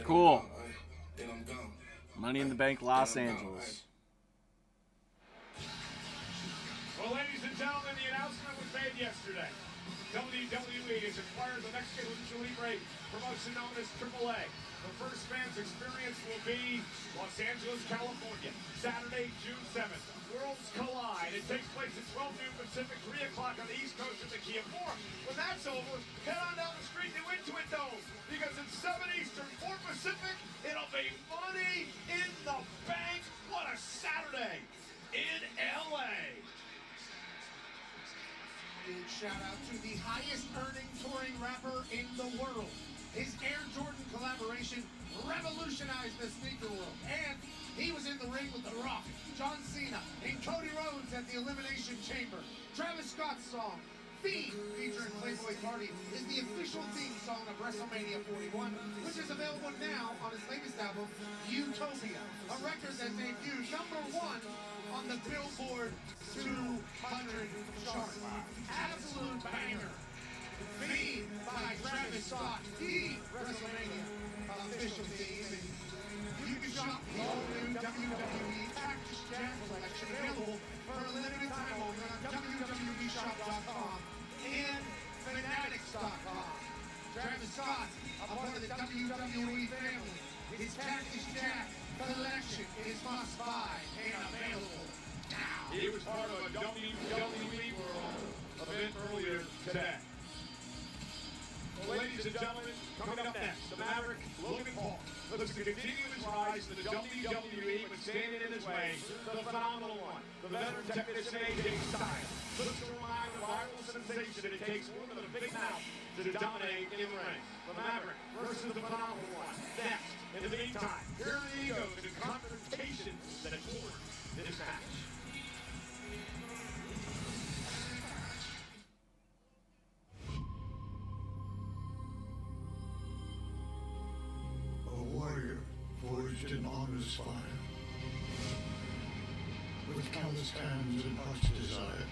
cool. Money in the Bank, Los Angeles. Well, ladies and gentlemen, the announcement was made yesterday. WWE has acquired the Mexican Lucha Libre promotion known as AAA. The first fans experience will be Los Angeles, California, Saturday, June 7th. Worlds collide. It takes place at 12 noon Pacific, 3 o'clock on the East Coast at the Kia Forum. When that's over, head on down the street to Intuit Dome, because it's 7 Eastern, 4 Pacific. It'll be money in the bank. What a Saturday in LA. Big shout out to the highest earning touring rapper in the world. His Air Jordan collaboration revolutionized the sneaker world. And he was in the ring with The Rock, John Cena, and Cody Rhodes at the Elimination Chamber. Travis Scott's song, Fiend, featuring Playboy Cardi, is the official theme song of Wrestlemania 41, which is available now on his latest album, Utopia, a record that debuted #1 on the Billboard 200 chart. Absolute banger. Fiend by Travis Scott, the WrestleMania official theme. You can shop the all-new WWE Cactus Jam collection available for a limited time only on WWEshop.com and Fanatics.com. Travis Scott, a part of the WWE family. His Cactus Jack collection is must buy and available now. He was part of a WWE World event earlier today. Well, ladies and gentlemen, coming up next, the Maverick, Logan Paul, looks to continue his rise to the WWE, but standing in his way, the phenomenal one, the veteran technician AJ Styles, looks to remind the viral sensation it takes more than a big mouth to dominate in the ring. The Maverick versus the phenomenal one. Next, in the meantime, here are the egos and confrontations that formed this match. Warrior forged in honor's fire, with calloused hands and heart's desire,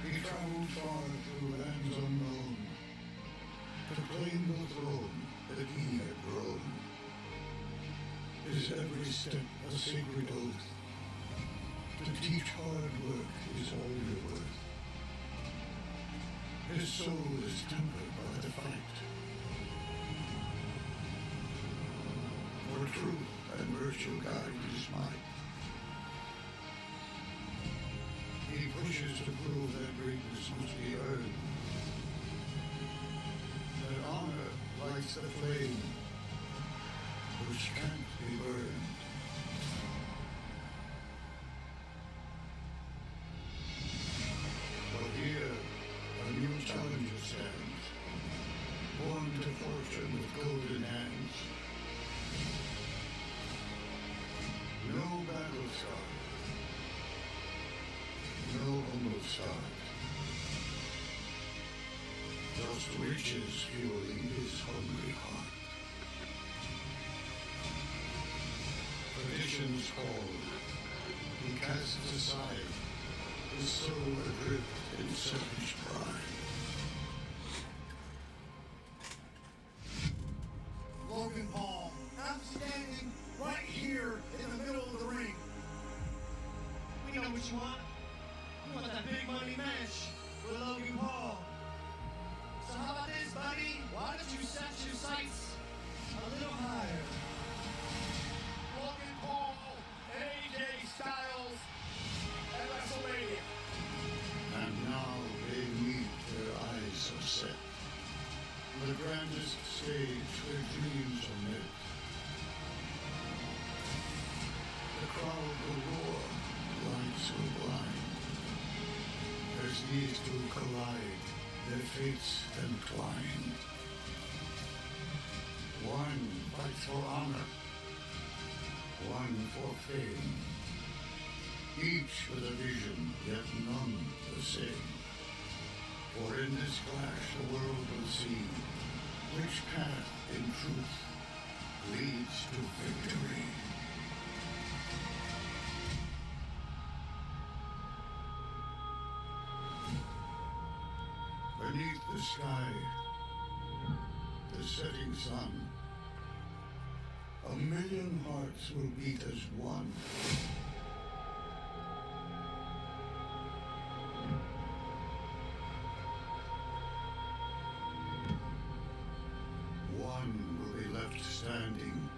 he traveled far through lands unknown to claim the throne that he had grown. His every step a sacred oath, to teach hard work is all your worth. His soul is tempered by the fight, for truth and virtue guide his might. He pushes to prove that greatness must be earned, that honor lights the flame which can't be burned. But here a new challenger stands, born to fortune with golden hands. No battle scar, no humble start, just riches fueling his hungry heart. Tradition's call, he casts aside, his soul adrift in selfish pride. Logan Paul, I'm standing right here in the middle of the ring. We know what you want. You want that big money match with Logan Paul. So how about this, buddy? Why don't you set your sights a little higher? Logan Paul and AJ Styles at WrestleMania. And now they meet, their eyes are set. The grandest stage where dreams are met. The crowd will roar, lights will blind. As these two collide, their fates entwine. One fights for honor, one for fame. Each with a vision, yet none the same. For in this clash the world will see which path in truth leads to victory. Beneath the sky, the setting sun, 1,000,000 hearts will beat as one. One will be left standing.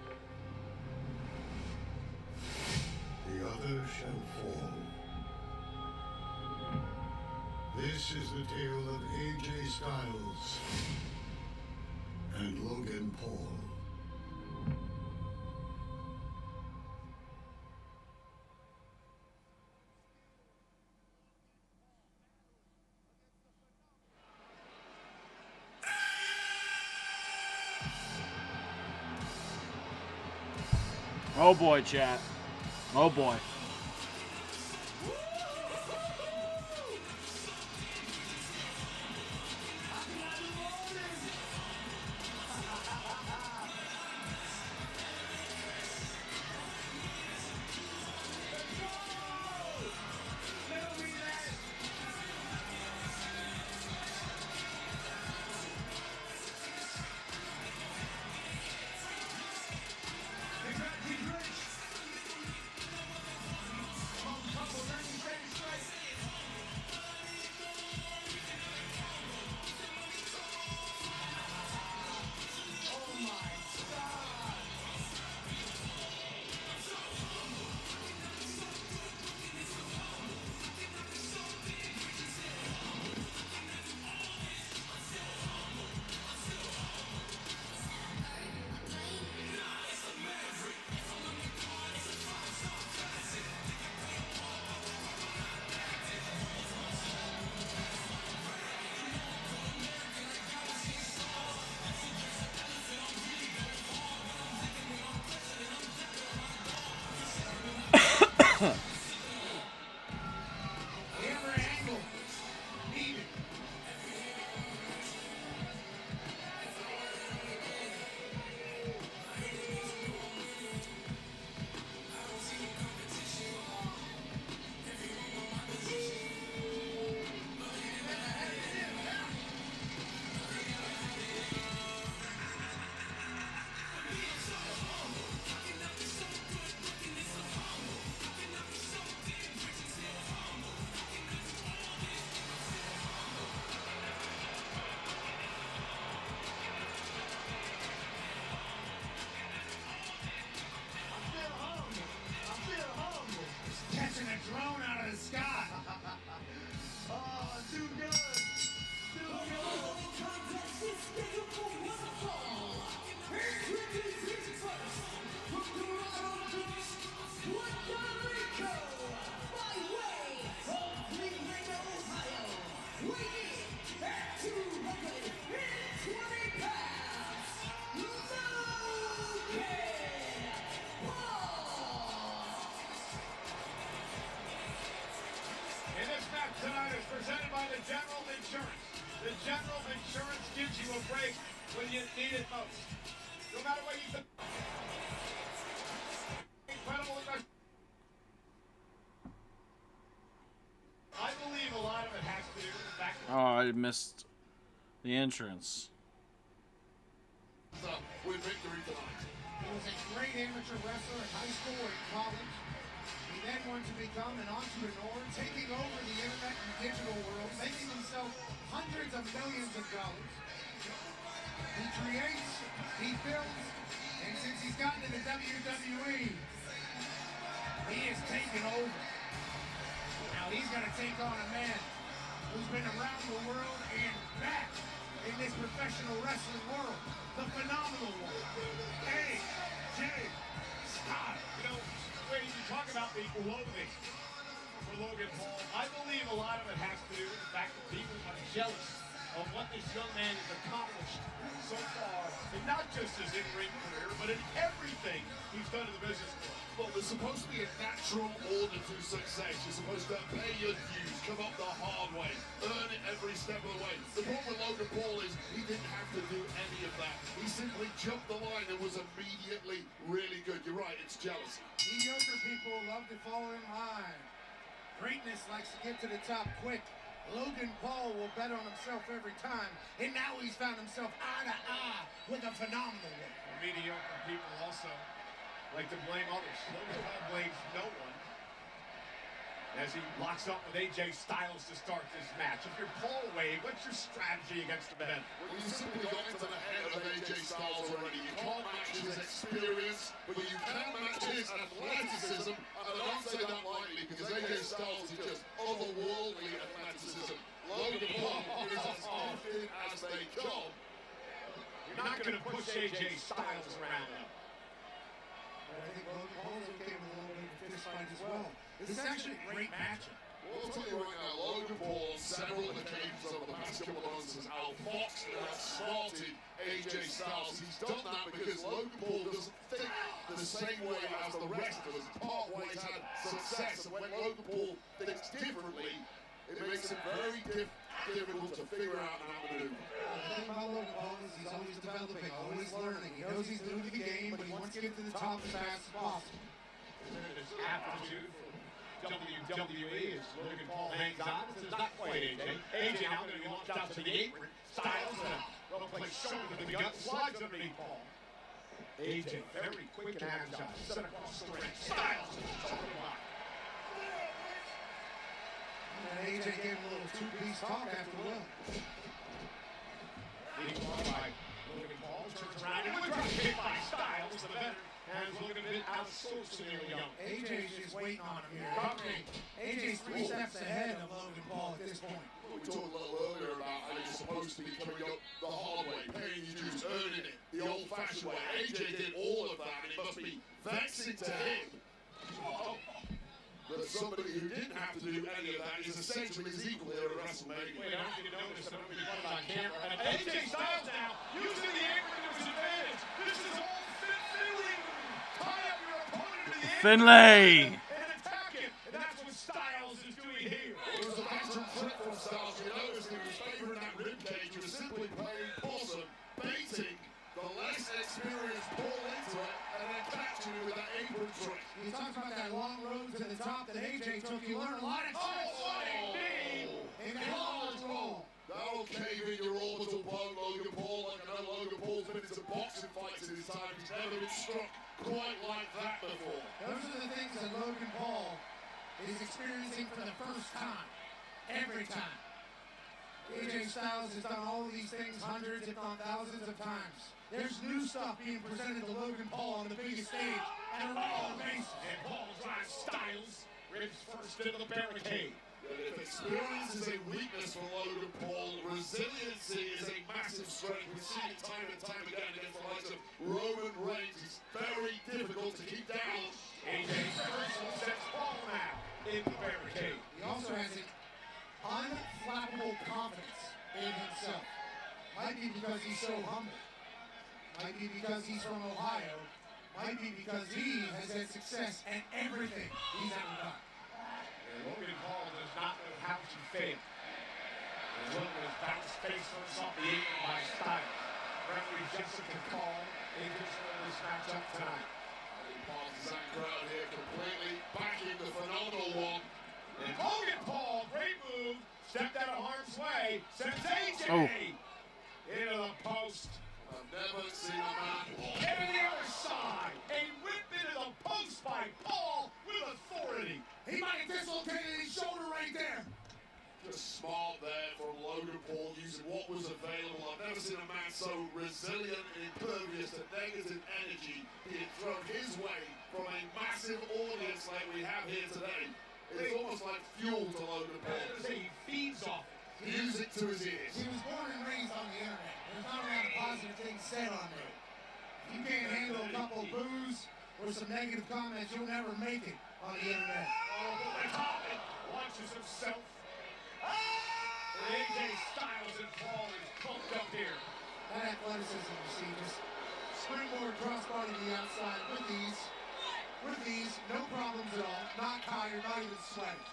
The other shall fall. This is the tale of AJ Styles and Logan Paul. Oh boy, chat. Oh boy. Tonight is presented by the General Insurance. The General Insurance gives you a break when you need it most. No matter what you think. Incredible investment. I believe a lot of it has to do with the fact that Oh, I missed the entrance. With victory tonight. He was a great amateur wrestler in high school and college. He then went to become an entrepreneur, taking over the internet and digital world, making himself hundreds of millions of dollars. He creates, he builds, and since he's gotten to the WWE, he has taken over. Now he's going to take on a man who's been around the world and back in this professional wrestling world, the phenomenal one, AJ Styles. You know, when you talk about the loathing for Logan Paul, I believe a lot of it has to do with the fact that people are jealous of what this young man has accomplished so far, and not just his in-ring career, but in everything he's done in the business world. Well, there's supposed to be a natural order to success. You're supposed to pay your dues, come up the hard way, earn it every step of the way. The problem with Logan Paul is he didn't have to do any of that. He simply jumped the line and was immediately really good. You're right, it's jealousy. Mediocre people love to fall in line. Greatness likes to get to the top quick. Logan Paul will bet on himself every time, and now he's found himself eye to eye with a phenomenal one. Mediocre people also like to blame others. Logan Paul blames no one as he locks up with AJ Styles to start this match. If you're Paul Wade, what's your strategy against the men? Well, you simply got into the head of AJ Styles already. You can't match his experience, but you can match his athleticism. And I don't say that lightly because AJ Styles is just otherworldly athleticism. Logan Paul is as often as they come. You're not going to push AJ Styles around though. But I think Logan Paul's okay with a little bit of fist fight as well. This is actually a great matchup. Well, I'll tell you right now, Logan Paul on several occasions over the past couple of months has outfoxed and outsmarted AJ Styles. He's done that because Logan Paul doesn't think the same way as the rest of us. Part why he's had success, and when Logan Paul thinks differently, it makes it very difficult to figure out and outmaneuver. The thing about Logan Paul is he's always developing, always learning. He knows he's new to the game, but he wants to get to the top as fast as possible. His aptitude for WWE as Logan Paul hangs on. This is not quite AJ. AJ now going to be launched out to the apron. Styles in a well-placed shoulder to the gut, slides underneath Paul. AJ very quick and agile. Set across the ring. Styles in the shoulder block. And AJ gave him a little two-piece talk after the win. Leading on by Logan Paul, turns around and a drop kick by Styles. The veteran has looking a bit out of sorts in there, young. AJ's just waiting on him here. AJ's 3 steps ahead of Logan Paul at this point. We talked a little earlier about how you're supposed to be coming up the hard way, paying your dues, earning it, the old-fashioned way. AJ did all of that, and it must be vexing to him that somebody who didn't have to do any of that is essentially his equal here at Wrestlemania. Wait, I don't think you noticed that nobody put it on camera. And AJ Styles now using the apron to his advantage. This is all fiddling. Tie up your opponent to the apron. Finlay. And attack him. And that's what Styles is doing here. It was a veteran trick from Styles. You noticed he was favoring that ribcage. He was simply playing possum, baiting the less experienced Paul into it, and then catching him with that apron trick. He talks about that long road to the top that AJ took. He learned a lot of tricks. What a knee. In that large roll. That'll cave in your orbital bone, Logan Paul. Like I know Logan Paul's been into boxing fights in his time. He's never been struck quite like that before. Those are the things that Logan Paul is experiencing for the first time. Every time. AJ Styles has done all of these things hundreds, if not thousands of times. There's new stuff being presented to Logan Paul on the biggest stage on a regular basis. And Paul drives Styles. Ribs first into the barricade. If experience is a weakness for Logan Paul, resiliency is a massive strength. We've seen it time and time again against the likes of Roman Reigns. It's very difficult to keep down. AJ reversal sets Paul now in the barricade. He also has an unflappable confidence in himself. Might be because he's so humble. Might be because he's from Ohio. Might be because he has had success at everything he's ever done. And Logan Paul does not know how to fail. And Logan is bounced face first off the apron by Styles. Referee Jessica Call in control of this matchup tonight. Paul's Zach Crowd here completely backing the phenomenal one. And Logan Paul, great move, stepped out of harm's way, sends AJ into the post. I've never seen a man And to the other side, a whip into the post by Paul with authority. He might have dislocated his shoulder right there. just smart there from Logan Paul using what was available. I've never seen a man so resilient and impervious to negative energy being thrown his way from a massive audience like we have here today. It's almost like fuel to Logan Paul. He feeds off it. Music to his ears. He was born and raised on the internet. There's not a lot of positive things said on there. If you can't handle a couple of boos or some negative comments, you'll never make it on the internet. Oh, boy, Hoffman launches himself. And AJ Styles and Paul is pumped up here. That athleticism, you see, just springboard crossbar to the outside with these, no problems at all. Not tired, not even sweating.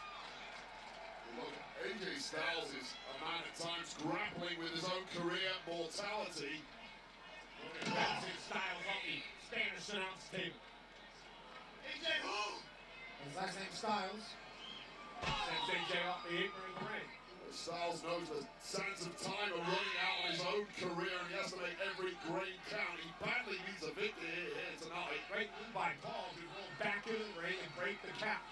Look, AJ Styles is a man at times grappling with his own career mortality. Grabs his Styles on the Spanish announce table. AJ, who? His last name Styles. Sends AJ off the apron in the ring. Styles knows the sands of time are running out on his own career, and he has to make every grain count. He badly needs a victory here tonight. Great move by Paul to roll back into the ring and break the count.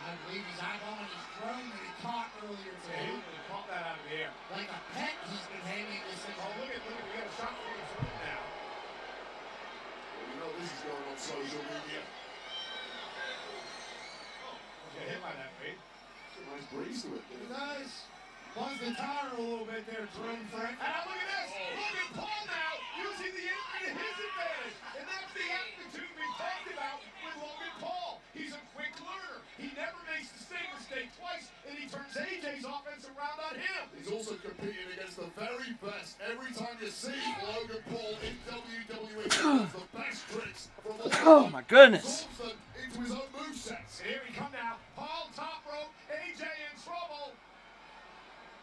I believe he's eyeballing his drone that he caught earlier today. He caught that out of the air. Like a pet, he's been hanging this thing. Oh, look at, we got a shot from the throne now. Well, you know this is going on social media. Get hit by that, Wade. It's a nice breeze to it. He does. Buzz the tire a little bit there, drone friend. And now look at this. Logan Paul now using the engine to his advantage. And that's the aptitude we talked about with Logan Paul. He's a quick learner. He never makes the same mistake twice, and he turns AJ's offense around on him. He's also competing against the very best. Every time you see Logan Paul in WWE, he does the best tricks from all Oh my goodness. absorbs them into his own movesets. And here we come now. Paul top rope. AJ in trouble.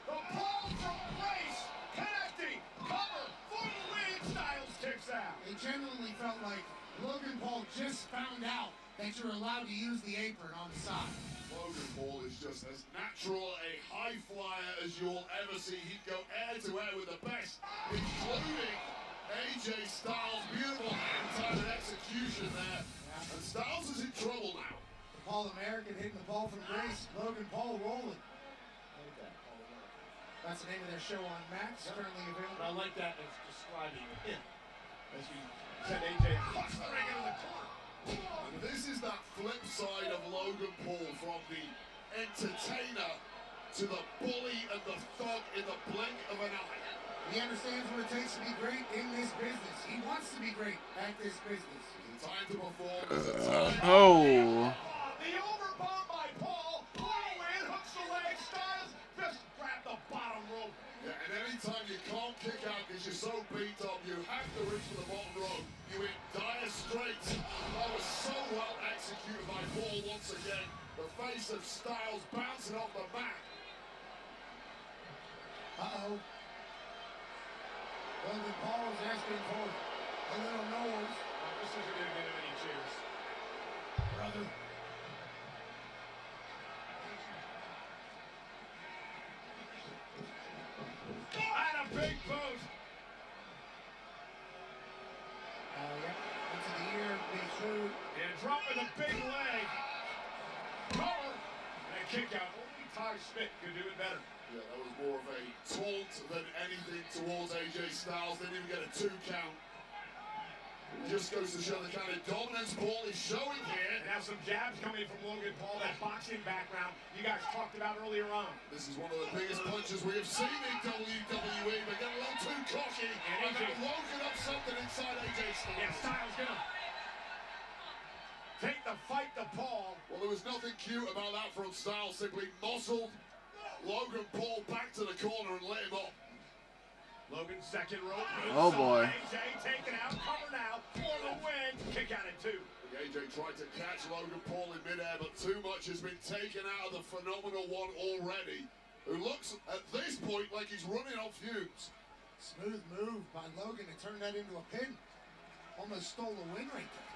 The Paul from Grace connecting. Cover for the win. Styles kicks out. It genuinely felt like Logan Paul just found out that you're allowed to use the apron on the side. Logan Paul is just as natural a high flyer as you'll ever see. He'd go air to air with the best, including AJ Styles. Beautiful hand-time and execution there. And Styles is in trouble now. The Paul American hitting the ball from Grace. Logan Paul rolling. That's the name of their show on Max, currently available. I like that as describing him. As you said, AJ puts the ring into the corner. And this is that flip side of Logan Paul, from the entertainer to the bully and the thug in the blink of an eye. He understands what it takes to be great in this business. He wants to be great at this business. It's a time to perform. It's a time. Oh. The overbomb by Paul. Paul in, hooks the leg. Styles just grab the bottom rope. Yeah, and anytime you can't kick out because you're so beat up, you have to reach for the bottom rope. You hit dire straits. That was so well executed by Paul once again. The face of Styles bouncing off the mat. Uh-oh. Logan Paul is asking for a little nose. This isn't going to get him any cheers. Brother. And a big boot. Yeah, into the ear, big boot. And dropping a big leg. Cover. And a kick out. Only Ty Schmidt could do it better. Yeah, that was more of a taunt than anything towards AJ Styles. Didn't even get a 2 count. It just goes to show the kind of dominance Paul is showing here. And have some jabs coming from Logan Paul, that boxing background you guys talked about earlier on. This is one of the biggest punches we have seen in WWE, but getting a little too cocky. And they've woken up something inside AJ Styles. Yeah, Styles gonna take the fight to Paul. Well, there was nothing cute about that from Styles. Simply muscled Logan Paul back to the corner and let him up. Logan's second rope. Oh, boy. AJ taken out, cover now for the win. Kick out at 2. AJ tried to catch Logan Paul in midair, but too much has been taken out of the phenomenal one already, who looks at this point like he's running on fumes. Smooth move by Logan to turn that into a pin. Almost stole the win right there.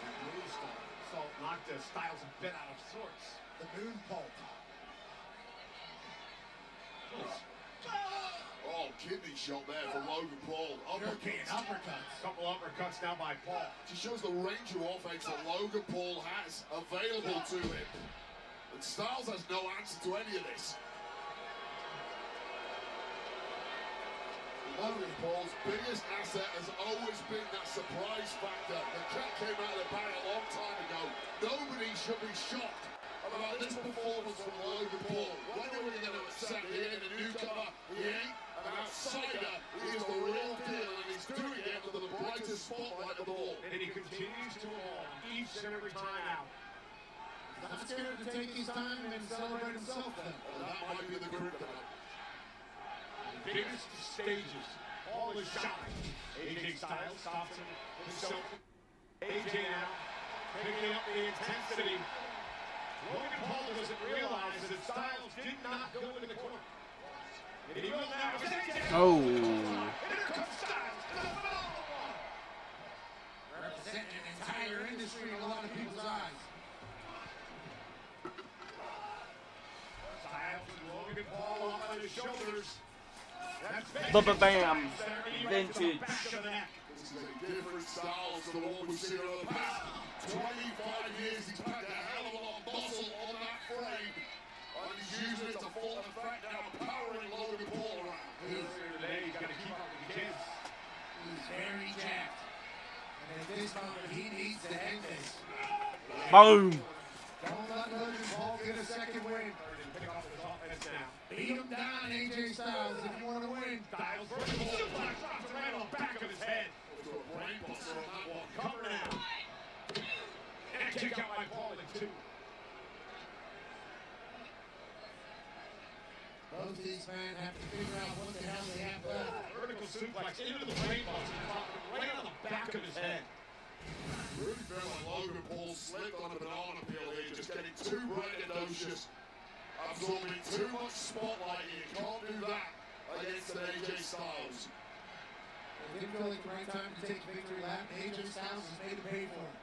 That moonsault knocked Styles a bit out of sorts. The moon pulp. Oh, kidney shot there from Logan Paul. European uppercuts. Couple uppercuts now by Paul. Just shows the range of offense that Logan Paul has available to him. And Styles has no answer to any of this. Logan Paul's biggest asset has always been that surprise factor. The cat came out of the bag a long time ago. Nobody should be shocked about this performance from Logan Paul. When are we going to accept he ain't a newcomer? He ain't an outsider. He is the real deal, and he's doing it under the brightest spotlight of all. And he continues to evolve each and every time out. Not scared to take his time and celebrate himself then. And that might be the kryptonite. Biggest stages, all the shine. AJ Styles stops him himself. AJ now picking up the intensity. Logan Paul doesn't realize that Styles did not go into the corner. And he will now. Oh. And here comes Styles. The phenomenal one. Representing an entire industry in a lot of people's eyes. Bam. Vintage. This is a different style to the one we've seen over the past 25 years. He's packed a hell of a lot of muscle on that frame, and he's using it to full effect now, powering Logan Paul around. Today, he's got to keep up with the kids. He's very jacked. And at this moment, he needs to end this. Boom. Don't let Logan Paul get a second win. Pick off his offense now. Beat him down, AJ Styles, if you want to win. Styles first of all, suplex drops it right on the back of his head. To a brain buster on that one. Cover now. And kick out by Paul in 2. Both these men have to figure out what the hell they have left. Vertical suplex into the brain box and dropped it right on the back of his head. Really felt like Logan Paul slipped on a banana peel here, just getting too braggadocious, absorbing too much spotlight. You can't do that against an AJ Styles. It didn't feel like the right time to take the victory lap. AJ Styles has made him pay for it.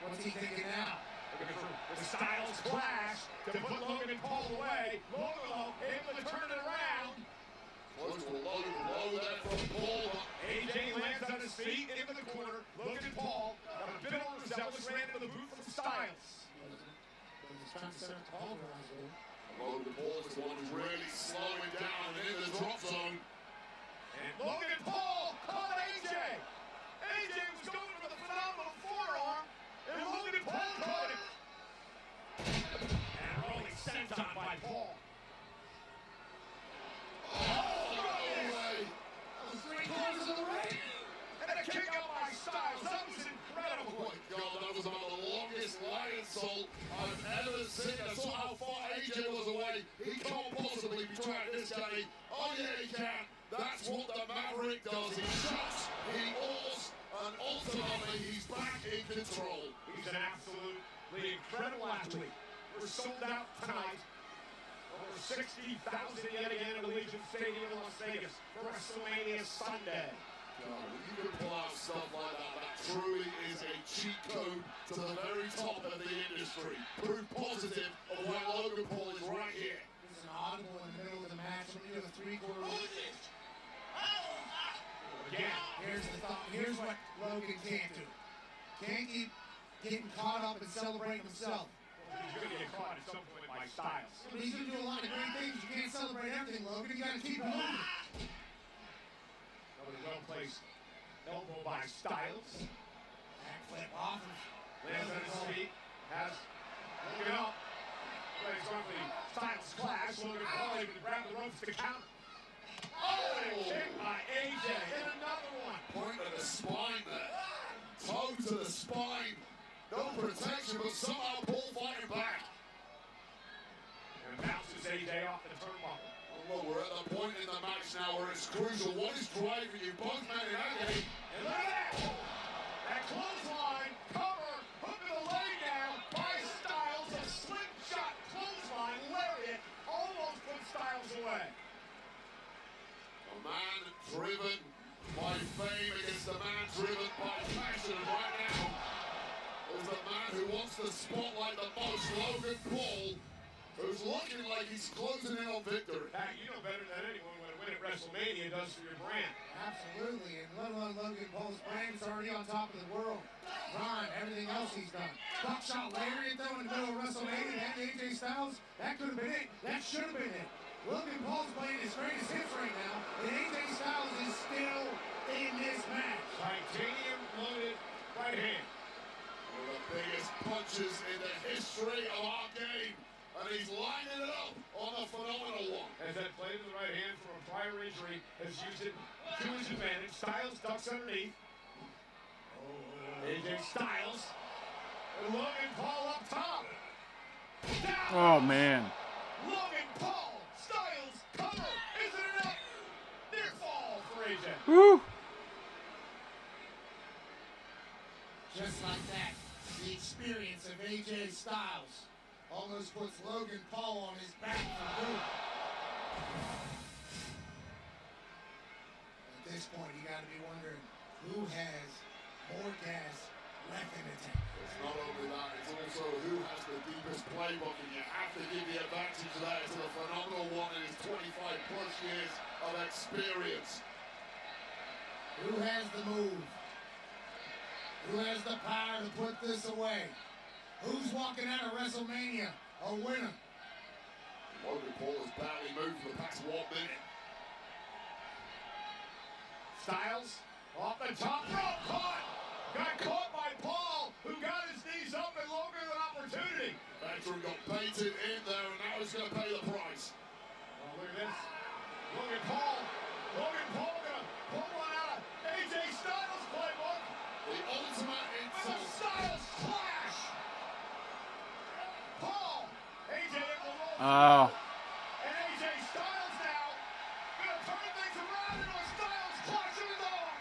What's he thinking now? Looking for the Styles clash to put Logan and Paul away. Logan able to turn it around. Close to a low blow there from Paul. AJ lands on his feet into the corner. Logan Paul got a bit overzealous, ran into the boot from Styles. He's trying to set up Paul around here. Logan Paul is the one who's really slowing down and in the drop zone. And Logan Paul caught AJ. AJ was going for the phenomenal forearm, and Logan Paul caught him. And rolling senton by Paul. Corners of the ring. And a kick out by Styles. That was incredible. Oh my God, that was about the longest lion salt I've ever seen. I saw how far AJ was away. He can't possibly be trying this game. Oh yeah, he can. That's what the Maverick does. He shuts, he awes, and ultimately he's back in control. He's an absolutely incredible athlete. We're sold out tonight. Over 60,000 yet again at Allegiant Stadium in Las Vegas for Wrestlemania Sunday. God, when you can pull out stuff like that, that truly is a cheat code to the very top of the industry. Proof positive of why Logan Paul is right here. There's an audible in the middle of the match. Let me do a three-quarter. Again, Here's what Logan can't do. Can't keep getting caught up and celebrating himself. he's going to get caught at some point by Styles. But he's going to do a lot of great things. You can't celebrate everything, Logan. You got to keep it moving. Another well-placed elbow by Styles. Backflip off. Lands on his feet. Has Logan up. Plays on the Styles clash. Logan Paul able to grab the ropes to counter. Oh, and a kick by AJ. And another one. Point to the spine there. Toe to the spine. No protection, but somehow Paul fighting back. And bounces AJ off the turnbuckle. Well, we're at the point in the match now where it's crucial. What is driving you? Both men in agony. And look at that! That clothesline, cover, hook of the leg down by Styles. A slingshot clothesline, lariat, almost put Styles away. A man driven by fame against a man driven by passion. And right now is the man who wants the spotlight the most, Logan Paul, who's looking like he's closing in on victory. Pat, you know better than anyone what a win at Wrestlemania does for your brand. Absolutely. And let alone Logan Paul's brand is already on top of the world. Ron, everything else he's done. Buckshot lariat though in the middle of WrestleMania and AJ Styles, that could have been it. That should have been it. Logan Paul's playing his greatest hits right now, and AJ Styles is still in this match. Titanium loaded right hand. One of the biggest punches in the history of our game. And he's lining it up on the phenomenal one. As that play to the right hand from a prior injury has used it to his advantage. Styles ducks underneath. AJ Styles. And Logan Paul up top. Down. Oh, man. Logan Paul. Styles cover. Isn't it up? Near fall for AJ. Woo! Just like that, the experience of AJ Styles almost puts Logan Paul on his back for good. At this point, you got to be wondering who has more gas left in the tank. It's not only that, it's also who has the deepest playbook, and you have to give the advantage there to the phenomenal one in his 25 plus years of experience. Who has the move? Who has the power to put this away? Who's walking out of Wrestlemania a winner? Logan Paul has barely moved for the past 1 minute. Styles off the top rope, caught! Got caught by Paul, who got his knees up and Logan an opportunity. Veteran got baited in there and now he's going to pay the price. Oh, look at this. Logan Paul gonna pull one out of AJ Styles' playbook. The ultimate With a insult. Styles clash. Paul, AJ able to roll Oh. and AJ Styles now gonna turn things around into a Styles clash of his own.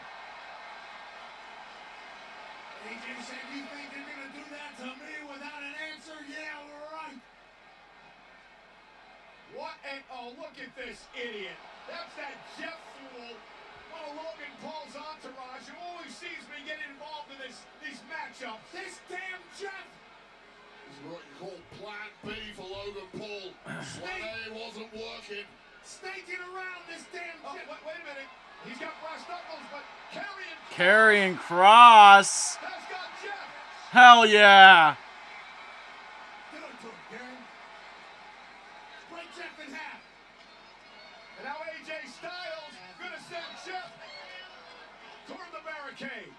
AJ said, you think you're gonna do that to me without an answer? Yeah, right. What an, oh, look at this idiot. That's that Jeff fool, one of Logan Paul's entourage, who always sees me getting involved in these matchups. This damn Jeff! This is what you call Plan B for Logan Paul. Plan A wasn't working. Snaking around this damn Oh, Jeff! wait a minute. He's got brass knuckles, but Karrion Kross. has got Jeff. Hell yeah. Get up to him, Garen. Break Jeff in half. And now AJ Styles gonna send Jeff toward the barricade.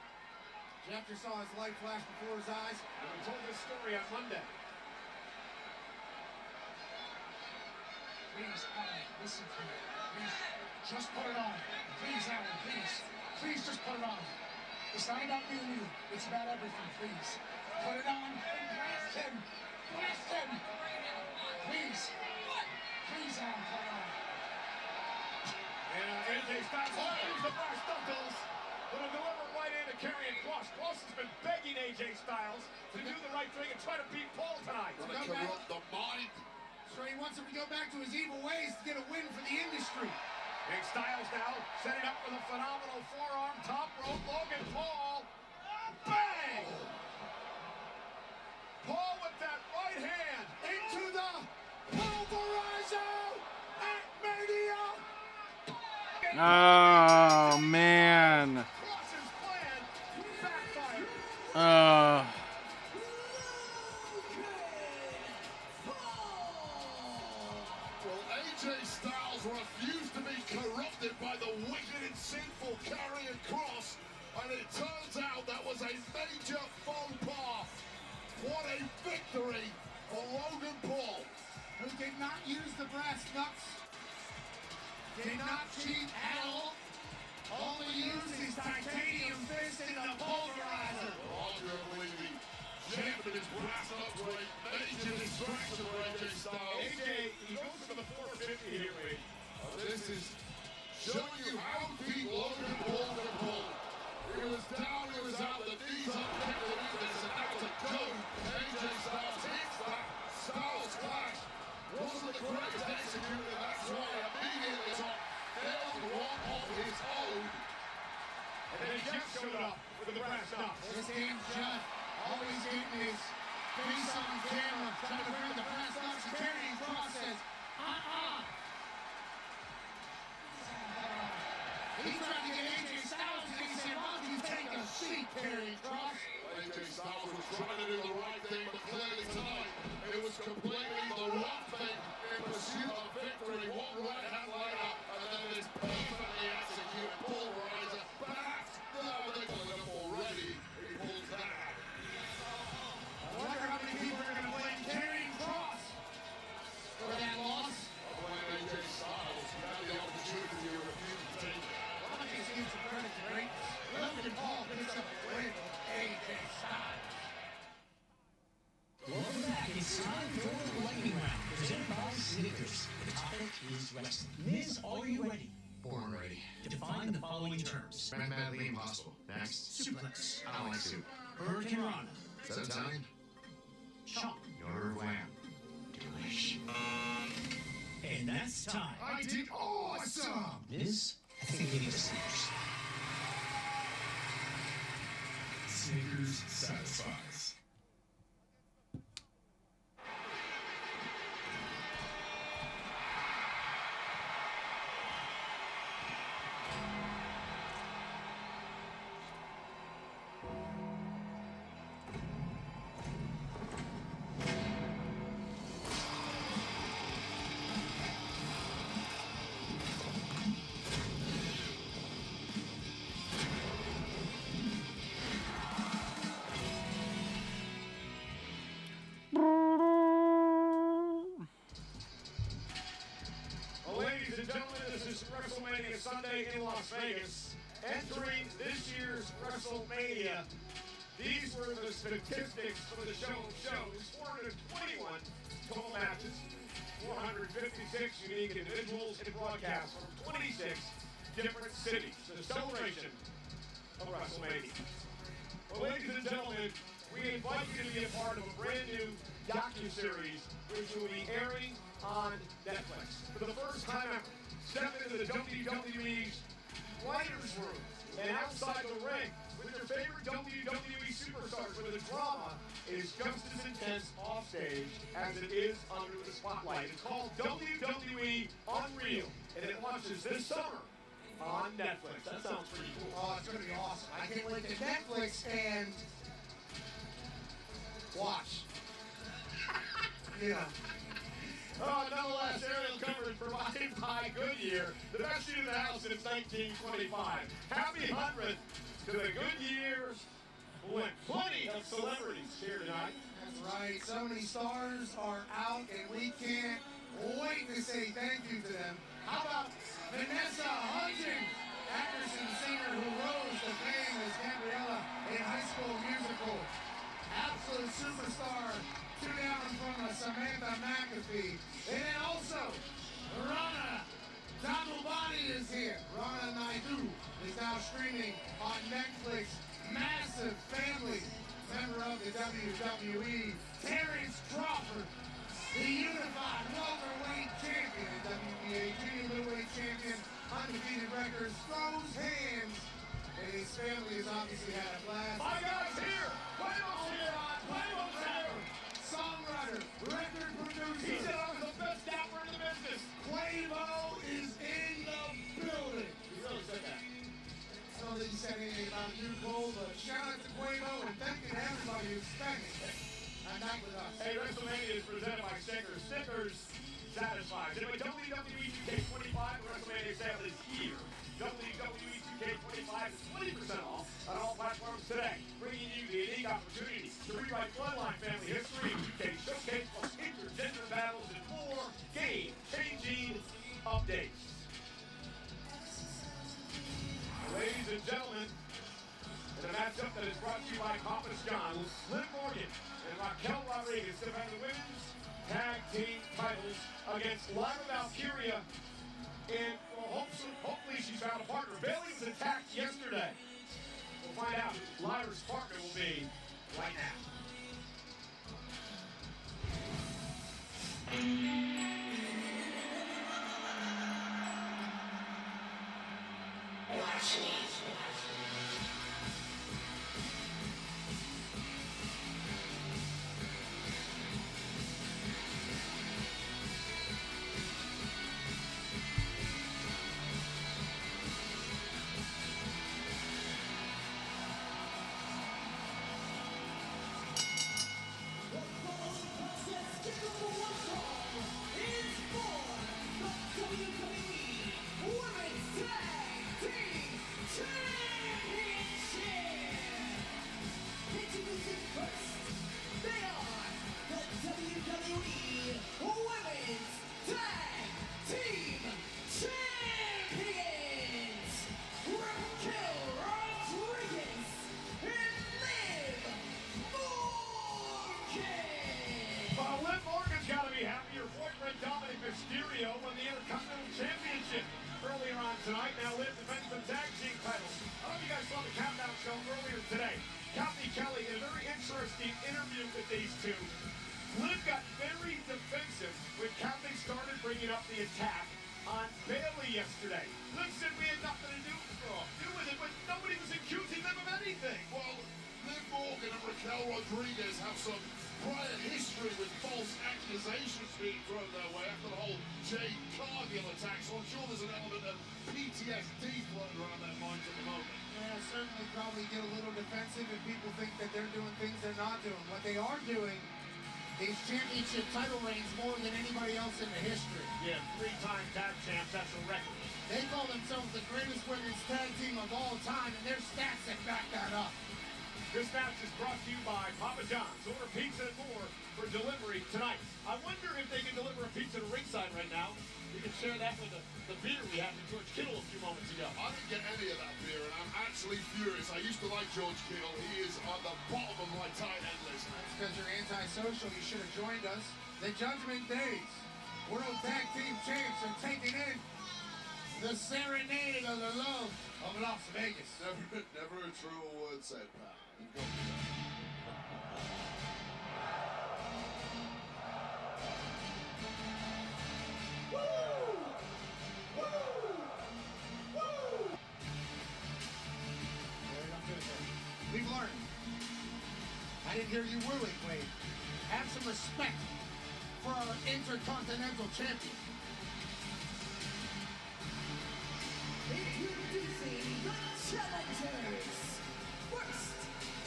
Jeff just saw his light flash before his eyes. And we told this story on Monday. Please, Alan, listen to me. Please, just put it on. Please, Alan, please. Please just put it on. It's not about me and you. It's about everything, please. Put it on and blast him. Blast him. Please. Please, Alan, put it on. And AJ Styles use the brass knuckles. Gonna deliver right into Karrion Kross. Kross has been begging AJ Styles to do the right thing and try to beat Paul tonight. Gonna corrupt the mind. So he wants him to go back to his evil ways to get a win for the industry. Big Styles now setting up for the phenomenal forearm top rope. Logan Paul. Bang! Paul with that right hand. Into the Pulverizer at Mania. Oh, man. Kross's plan backfired. Well, AJ Styles refused to be corrupted by the wicked and sinful Karrion Kross, and it turns out that was a major faux pas. What a victory for Logan Paul. Who did not use the brass knucks. Did not cheat at all. Only used his titanium fist in the Pulverizer. Arguably, the champ and his brass ups were a major distraction for AJ Styles. AJ, he goes for the 450 here, Wade. This is showing you how deep Logan Paul can pull. He was down, he was out, the knees unconnected into this, and now to go. AJ Styles hits that. Styles clash. Wasn't the correct executed, and that's why immediately top failed one of his own. And then Jeff showed up with the brass knucks. This damn Jeff always getting his face on camera, trying to bring the brass knucks to Karrion Kross says, He tried to get AJ Styles and he said, why don't you take a seat, Karrion Kross? AJ Styles was trying to do the right thing, but clearly tonight it was completely the wrong thing in pursuit of victory. One right hand later, and then this perfectly executed Pulverizer. Perhaps there with a clip already. He pulls that out. I wonder how many people are going to blame Karrion Kross for that loss. When AJ Styles had the opportunity to refuse to take it. Why don't you give some credit to greatness? Logan Paul picks up the win with AJ Styles. Welcome back. It's time for the lightning round, presented by Snickers. The topic is wrestling. Miz, are you ready? Born ready. Define the following terms. Mathematically impossible. Next. Suplex. I don't like soup. Hurricane Rana. Is that Italian? Chop. Your lamb. Delish. And that's time. I did awesome! Miz, I think we need a Snickers. Snickers satisfies. WrestleMania Sunday in Las Vegas. Entering this year's WrestleMania, these were the statistics for the show of shows. 421 total matches, 456 unique individuals and broadcasts from 26 different cities. The celebration of WrestleMania. Well, ladies and gentlemen, we invite you to be a part of a brand new docuseries which will be airing on Netflix. For the first time ever, step into the WWE's writer's room and outside the ring with your favorite WWE superstars, where the drama is just as intense offstage as it is under the spotlight. It's called WWE Unreal, and it launches this summer on Netflix. That sounds pretty cool. Oh, it's going to be awesome. I can't wait to Netflix and watch. Yeah. Nonetheless, aerial coverage provided by Goodyear, the best shoe in the house since 1925. Happy 100th to the Goodyear, with plenty of celebrities here tonight. That's right. So many stars are out, and we can't wait to say thank you to them. How about Vanessa Hudgens, actress and singer who rose to fame as Gabriella in High School Musical. Absolute superstar, 2 down from Samantha McAfee. And then also, Rana Damubadi is here. Rana Naidu is now streaming on Netflix. Massive family member of the WWE. Terrence Crawford, the unified welterweight champion, WBA junior middleweight champion, undefeated records, throws hands, and his family has obviously had a blast. My guy's here! Quavo's here! Quavo's here! Songwriter, record producer. He said I was the best dapper in the business! Quavo is in the building. He really said that. I don't know that he said anything about you, Cole, but shout out to Quavo and thank you to everybody who's spending a night with us. Hey, Wrestlemania is presented by Snickers. Snickers satisfies. And with WWE 2K25, the Wrestlemania sale is here. WWE 2K25 is 20% off on all platforms today, bringing you the unique opportunity to rewrite Bloodline family history, 2K Showcase, plus intergender battles, and more game-changing updates. Ladies and gentlemen, in a matchup that is brought to you by Papa John's, Liv Morgan and Raquel Rodriguez defend the women's tag team titles against Lyra Valkyria. And well, hopefully she's found a partner. Bayley was attacked yesterday. We'll find out who Lyra's partner will be right now. Watch me. Mysterio won the Intercontinental Championship earlier on tonight. Now Liv defends the tag team titles. I hope you guys saw the Countdown show earlier today. Kathy Kelly in a very interesting interview with these two. Liv got very defensive when Kathy started bringing up the attack on Bayley yesterday. Liv said we had nothing to do with it, but nobody was accusing them of anything. Well, Liv Morgan and Raquel Rodriguez have some prior history with false accusations being thrown their way after the whole Jade Cargill attack, so I'm sure there's an element of PTSD floating around their minds at the moment. Yeah, certainly probably get a little defensive if people think that they're doing things they're not doing. What they are doing is championship title reigns more than anybody else in the history. Yeah, 3-time tag champs, that's a record. They call themselves the greatest women's tag team of all time, and their stats that back that up. This match is brought to you by Papa John's. Order pizza and more for delivery tonight. I wonder if they can deliver a pizza to ringside right now. We can share that with the beer we had with George Kittle a few moments ago. I didn't get any of that beer, and I'm actually furious. I used to like George Kittle. He is on the bottom of my tight end list. That's because you're antisocial. You should have joined us. The Judgment Days, World Tag Team Champs, are taking in the Serenade of the Love of Las Vegas. Never a truer word said, Pat. You've got me We've learned. I didn't hear you wooing, Wade. Have some respect for our Intercontinental Champion. Introducing the challengers. First,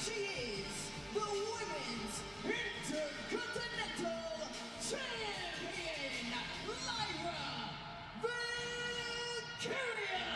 she is the Women's Intercontinental Champion, Lyra Valkyria.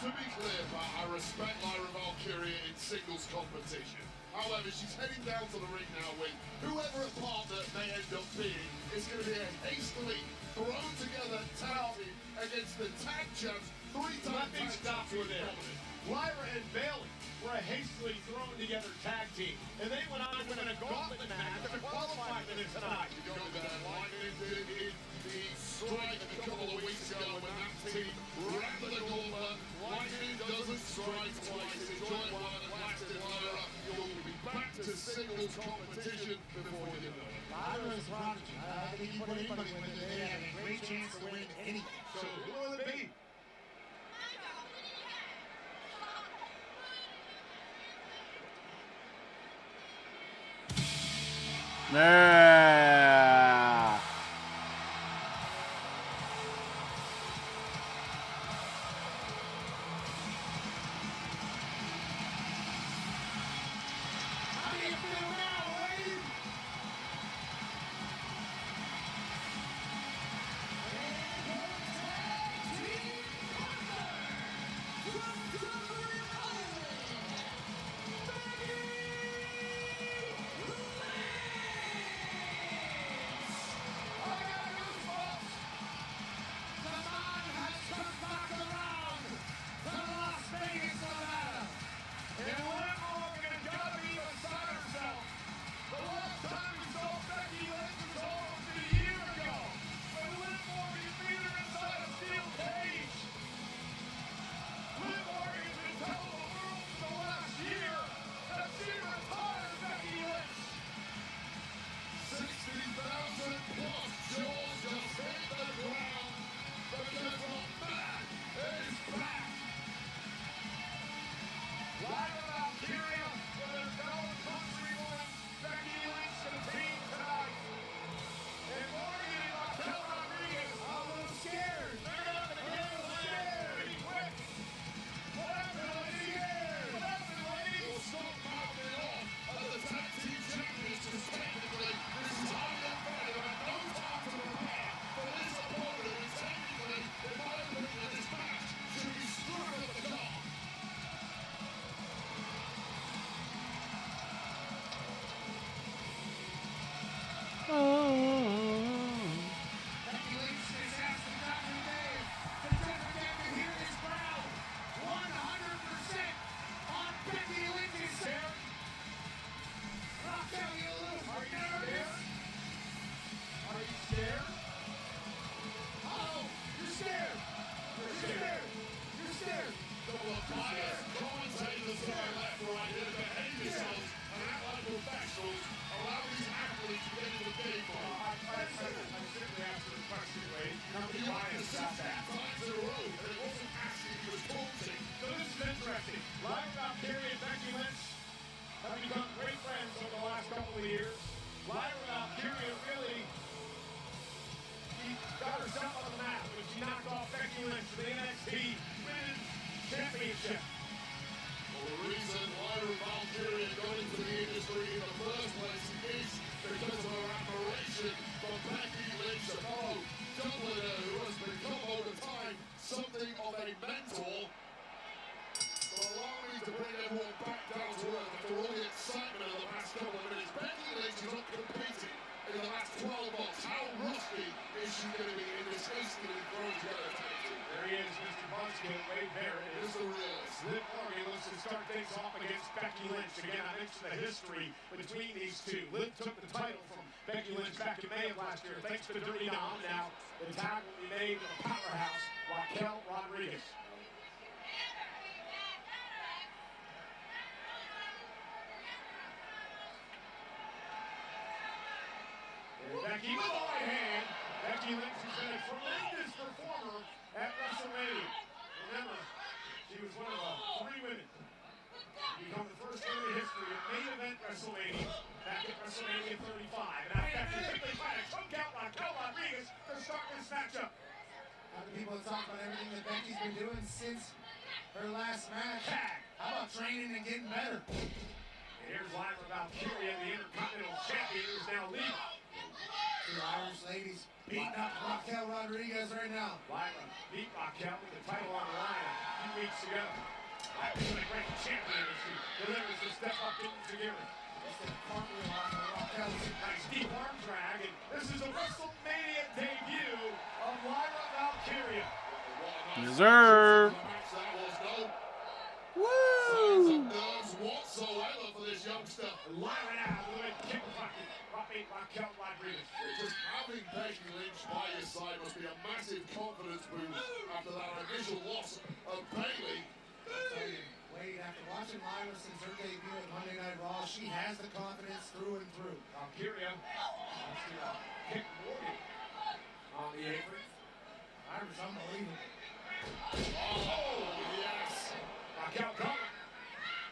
To be clear, Pat, I respect Lyra Valkyria in singles competition. However, she's heading down to the ring now with whoever a partner may end up being. It's going to be a hastily thrown together tag team against the tag champs, three-time Let me tag stop you champion there. dominant. Lyra and Bailey were a hastily thrown together tag team, and they went on to win a gauntlet match to qualify for this tonight. You go there, like they did in the strike a couple of weeks ago when that team ran the gauntlet. Lightning doesn't strike twice. Enjoy one and lasted Lyra. You'll be back to singles competition before you know it. Lyra is a prodigy. I think you put anybody with it, they have a great chance to win anything. So who will it be? Yeah. How do you feel now, Wade? Something of a mentor. But allow me to bring everyone back down to earth after she's going to be in this case, going to be thrown together. There he is, Mr. Buzzkill, Wade Barrett. Here's the realist. Liv Morgan looks to start things off against Becky Lynch. Again, I mentioned the history between these two. Liv took the title from Becky Lynch back in May of last year. Thanks to Dirty Dom, now the tag will be made to the powerhouse, Raquel Rodriguez. And Becky with the right hand. Becky Lynch has been a tremendous performer at Wrestlemania. Remember, she was one of the 3 women to become the first woman in history of main event Wrestlemania back at Wrestlemania 35. And now Becky quickly trying to choke out Raquel Rodriguez to start this matchup. The people have talked about everything that Becky's been doing since her last match. How about training and getting better? And here's Lyra Valkyria, the Intercontinental Champion, who's now leaving. The Irish ladies beating up Raquel Rodriguez right now. Lyra beat Raquel with the title on the line a few weeks ago. Lyra's been a great champion as she delivers the step up to Zagiri. Just a cartwheel off of Raquel's. Nice deep arm drag, and this is a WrestleMania debut of Lyra Valkyria. Yes, sir. Signs of nerves whatsoever for this youngster. Lyra now with a kick pocket. Raquel Rodriguez. Just having Becky Lynch by your side must be a massive confidence boost after that initial loss of Bayley. I'll tell you, Wade, after watching Lyra since her debut at Monday Night Raw, she has the confidence through and through. Valkyria. Kick Morgan on the apron. Lyra's unbelievable. Oh, yes. Raquel cover.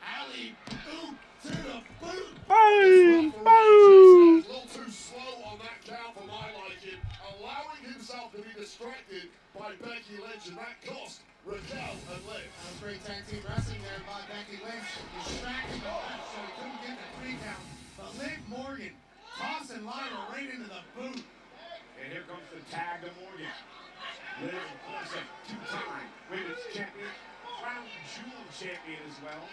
Alley boot to the boot. Boom! A Boom! little too slow on that count for my liking, allowing himself to be distracted by Becky Lynch, and that cost Raquel and Liv. That was great tag team wrestling there by Becky Lynch. Distracting the left so he couldn't get the 3 count. But Liv Morgan tossing Lyra right into the boot. And here comes the tag to Morgan. Liv, of course, a 2-time women's champion, crown jewel champion as well.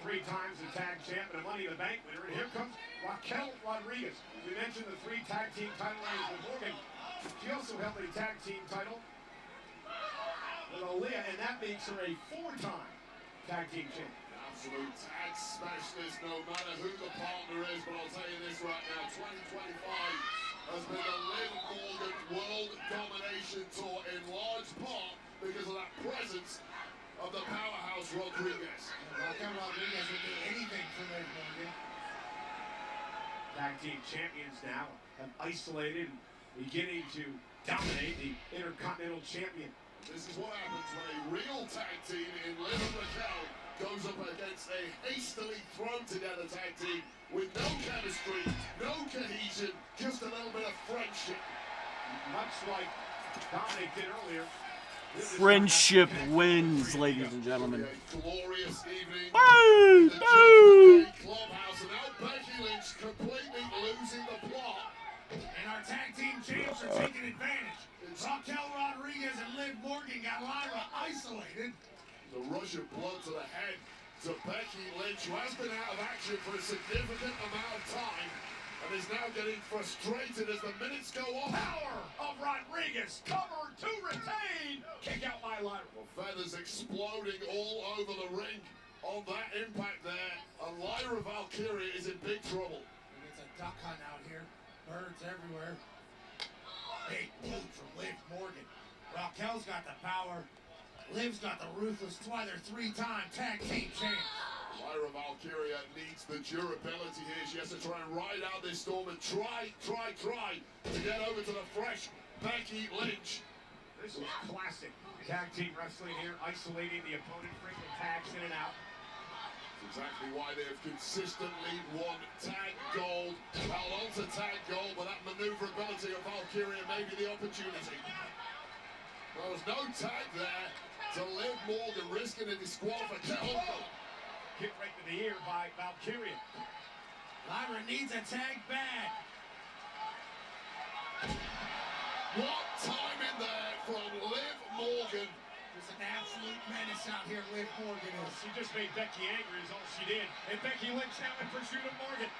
3 times the tag champ and a Money in the Bank winner. And here comes Raquel Rodriguez. We mentioned the 3 tag team title reigns with Morgan. She also held a tag team title with Aaliyah, and that makes her a 4-time tag team champion. Absolute tag specialist, no matter who the partner is, but I'll tell you this right now, 2025 has been the Liv Morgan World Domination Tour in large part because of that presence of the powerhouse Rodriguez. Raquel Rodriguez would do anything for Liv Morgan. Tag team champions now have isolated and beginning to dominate the Intercontinental Champion. This is what happens when a real tag team in Liv and Raquel goes up against a hastily thrown together tag team with no chemistry, no cohesion, just a little bit of friendship. Much like Dominic did earlier. Friendship wins, ladies and gentlemen. A glorious evening. Boom! The Boom! Judgment Day Clubhouse, and now Becky Lynch completely losing the plot. And our tag team champs are taking advantage. Raquel Rodriguez and Liv Morgan got Lyra isolated. The rush of blood to the head to Becky Lynch, who has been out of action for a significant amount of time and is now getting frustrated as the minutes go on. Power of Rodriguez, cover to retain. Kick out by Lyra. Well, feathers exploding all over the ring on that impact there. And Lyra Valkyria is in big trouble. It's a duck hunt out here. Birds everywhere. Big boot from Liv Morgan. Raquel's got the power. Liv's got the ruthless. That's why they're 3-time tag team champs. Lyra Valkyria needs the durability here. She has to try and ride out this storm and try to get over to the fresh Becky Lynch. This is classic tag team wrestling here, isolating the opponent, frequent tags in and out. That's exactly why they have consistently won tag gold, held on to tag gold, but that maneuverability of Valkyria may be the opportunity. There was no tag there to Liv Morgan, risking a disqualification. Kick right to the ear by Valkyria. Lyra needs a tag bad. What time in there from Liv Morgan. There's an absolute menace out here, Liv Morgan is. She just made Becky angry is all she did. And Becky Lynch now in pursuit of Morgan.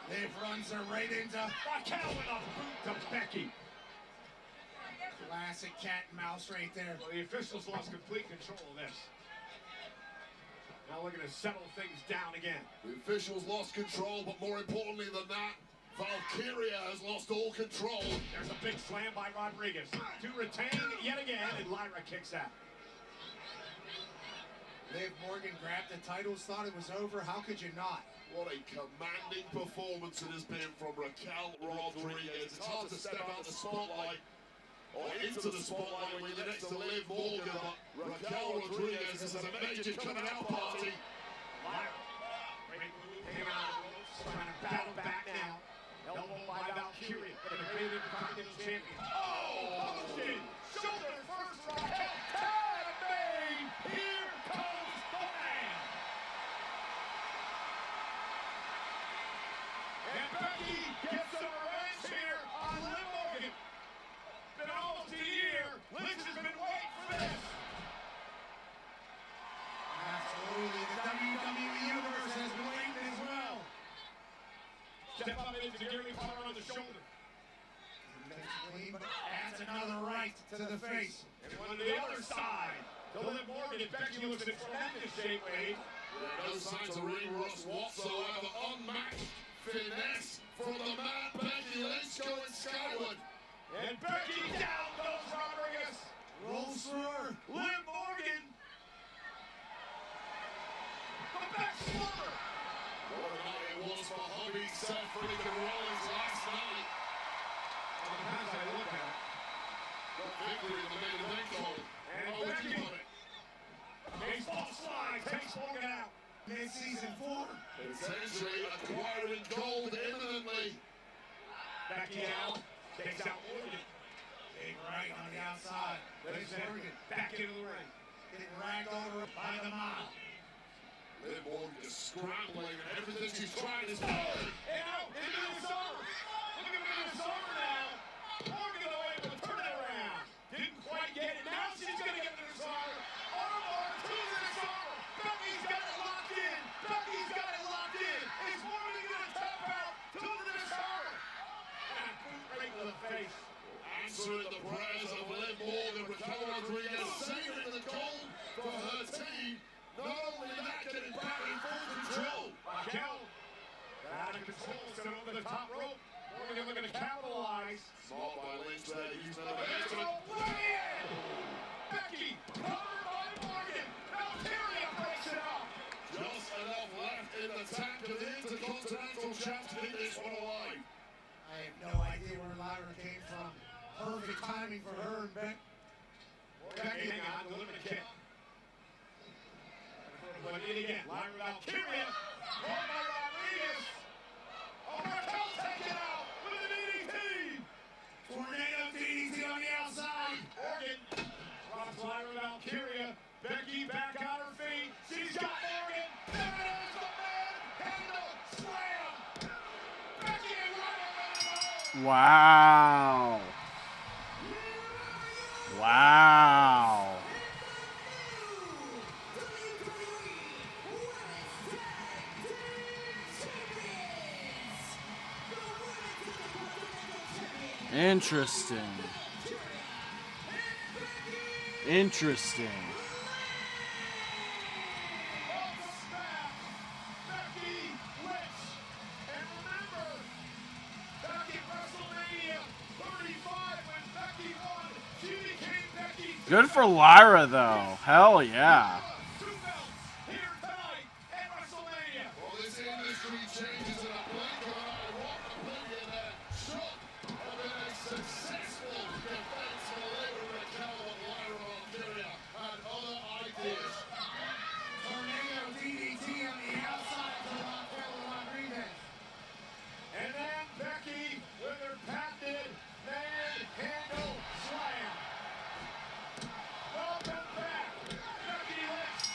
Liv runs her right into Raquel with a boot to Becky. classic cat and mouse right there. Well, the officials lost complete control of this. Now looking to settle things down again. The officials lost control, but more importantly than that, Valkyria has lost all control. There's a big slam by Rodriguez to retain yet again, and Lyra kicks out. Liv Morgan grabbed the titles, thought it was over. How could you not? What a commanding performance it has been from Raquel Rodriguez. It's hard to step out the spotlight or into the spotlight when you're next to Liv Morgan, but Raquel Rodriguez is a major coming out party. Lyra, great move, came out of the ropes, trying to battle back now. Elbow by Valkyria, the great Intercontinental Champion. Oh, Austin, shoulder first, Raquel, tag made. Here comes the man. And Becky gets some revenge here on Liv Morgan. Been almost a year. Liz has been waiting for this. Absolutely. The WWE Universe has been waiting as well. Step up into Gary Potter on the shoulder. Adds another right to the face. And one to the other side. To Liv Morgan. Becky looks in tremendous shape, Wade. No signs of ring rust whatsoever. Unmatched finesse from the man Becky Lynch going skyward. And Becky down goes Rodriguez. Rolls through her. Liv Morgan. The back slumber. What a night it was for hubby Seth freaking Rollins last night. On the pass I look at it. Got victory in the main event goal. And How would you Becky. put it? Baseball slide takes Morgan out. Mid-season 4. Potentially acquiring gold imminently. Becky out. Takes out Morgan. Big right on the outside. Liz Morgan back into the ring. getting ragged over by the mile. Liv Morgan just scrambling and everything she's trying is And out into the summer. Look at him in the summer now. Morgan able to turn it around. Didn't quite get it. Now she's going to get into the summer. Armbar to the summer. Becky's got it locked in. Becky's got it locked in. Is Morgan going to tap out to the summer? And a boot right to the face. answering the prayers of Liv Morgan. Raquel Rodriguez saving the gold for her team. Not only that, getting back in full control. Raquel out of control, sent over the top rope. Morgan looking to capitalize. Smart by Lynch there, using the It's momentum. a win! Becky, covered by Morgan. Valkyria breaks it up. Just enough left in the tank of the Intercontinental Champ to keep this one alive. I have no idea where Lyra came from. Perfect timing for her and Beck. Becky, hang on, the limited kick. But in again, Lyra Valkyria. Caught by Rodriguez. Oh, Raquel taken out with an DDT. Tornado DDT on the outside. Morgan drops Lyra Valkyria. Becky back on her feet. She's got Morgan. There it is, the manhandle slam. Becky and Lyra. Wow. Wow. Interesting. Interesting. Becky Lynch. And remember, back in Wrestlemania 35 when Becky won, she became Becky. Good for Lyra, though. Hell yeah. 2 belts here tonight at Wrestlemania. Well, this industry changes in a blink of an eye. What a billionaire should have been a successful defense for Liv Raquel and Lyra Valkyria had other ideas. Tornado DDT on the outside to Raquel Rodriguez. And then Becky with her patented manhandle slam. Welcome back, Becky Lynch.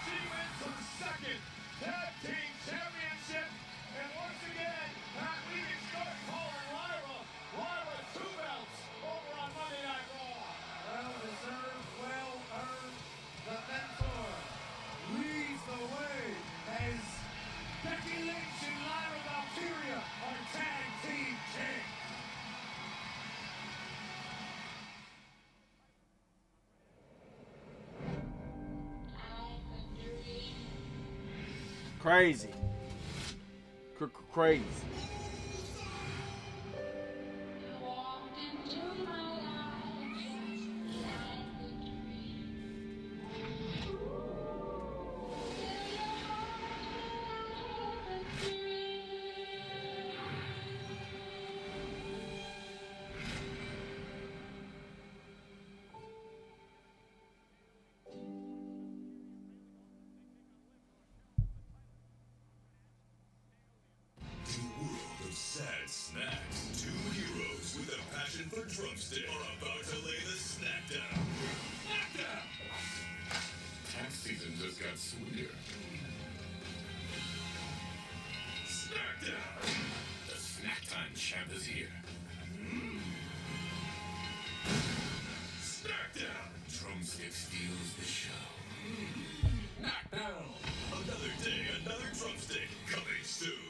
She wins her second tag team championship. And once again, Pat Wiegand starts calling Lyra 2 belts over on Monday Night Raw. Well deserved, well earned. The mentor leads the way as Becky Lynch and Lyra Valkyria Crazy. Crazy. Sad snacks. Two heroes with a passion for drumstick are about to lay the snack down. Snack down! Tax season just got sweeter. Snack down! The snack time champ is here. Snack down! Drumstick steals the show. Snack down! Another day, another drumstick coming soon.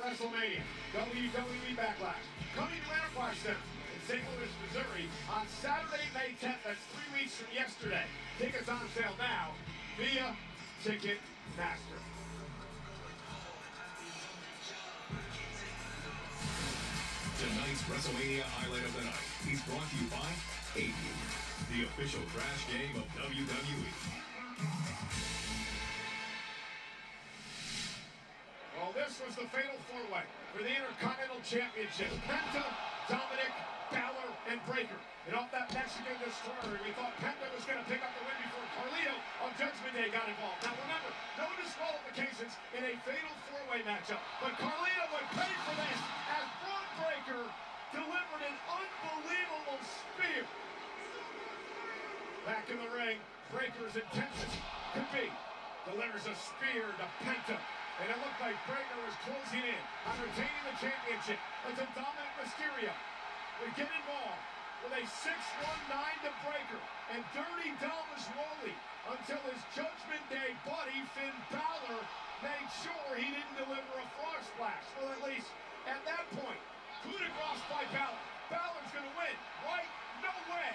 Wrestlemania, WWE Backlash, coming to Enterprise Center in St. Louis, Missouri on Saturday, May 10th. That's 3 weeks from yesterday. Tickets on sale now via Ticketmaster. Tonight's WrestleMania highlight of the night is brought to you by Aviator, the official crash game of WWE. Well, this was the fatal four-way for the Intercontinental Championship. Penta, Dominic, Balor, and Breakker. And off that Mexican Destroyer, we thought Penta was going to pick up the win before Carlito on Judgment Day got involved. Now remember, no disqualifications in a fatal four-way matchup. But Carlito would pay for this as Braun Breakker delivered an unbelievable spear. Back in the ring, Breakker's intensity could be. Delivers a spear to Penta. And it looked like Breakker was closing in on retaining the championship until Dominic Mysterio would get involved with a 619 to Breakker. And Dirty Dom was rolling until his Judgment Day buddy Finn Balor made sure he didn't deliver a frog splash. Well, at least at that point, coup de grace by Balor. Balor's going to win, right? No way.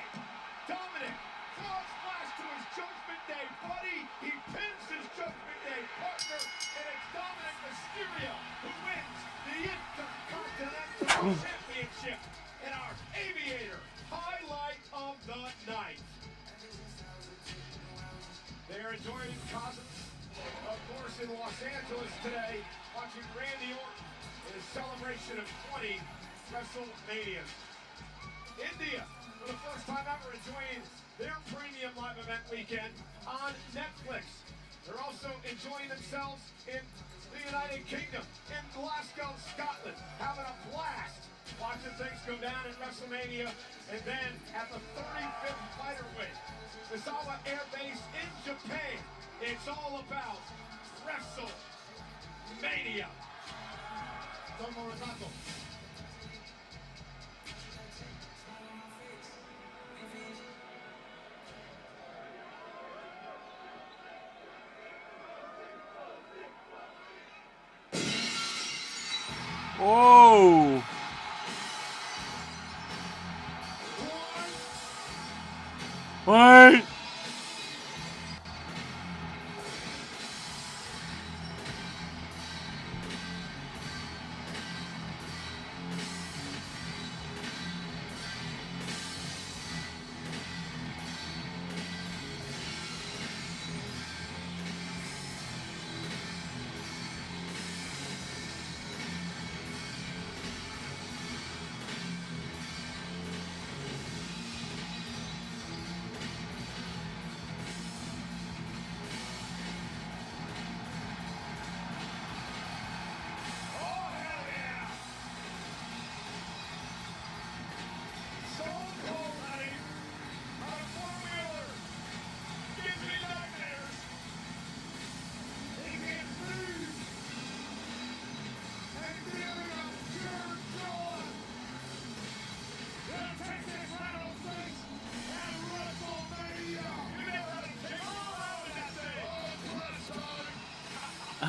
Dominic, frog splash to his Judgment Day buddy. He pins his Judgment Day partner, and it's Dominic Mysterio who wins the Intercontinental Championship in our Aviator highlight of the night. They're enjoying Cousins, of course, in Los Angeles today, watching Randy Orton in his celebration of 20 WrestleManias. India, for the first time ever, enjoying their premium live event weekend on Netflix. They're also enjoying themselves in the United Kingdom, in Glasgow, Scotland, having a blast, watching things go down at WrestleMania, and then at the 35th Fighter Weight, Misawa Air Base in Japan. It's all about WrestleMania. Tomo Renato. Oh! What?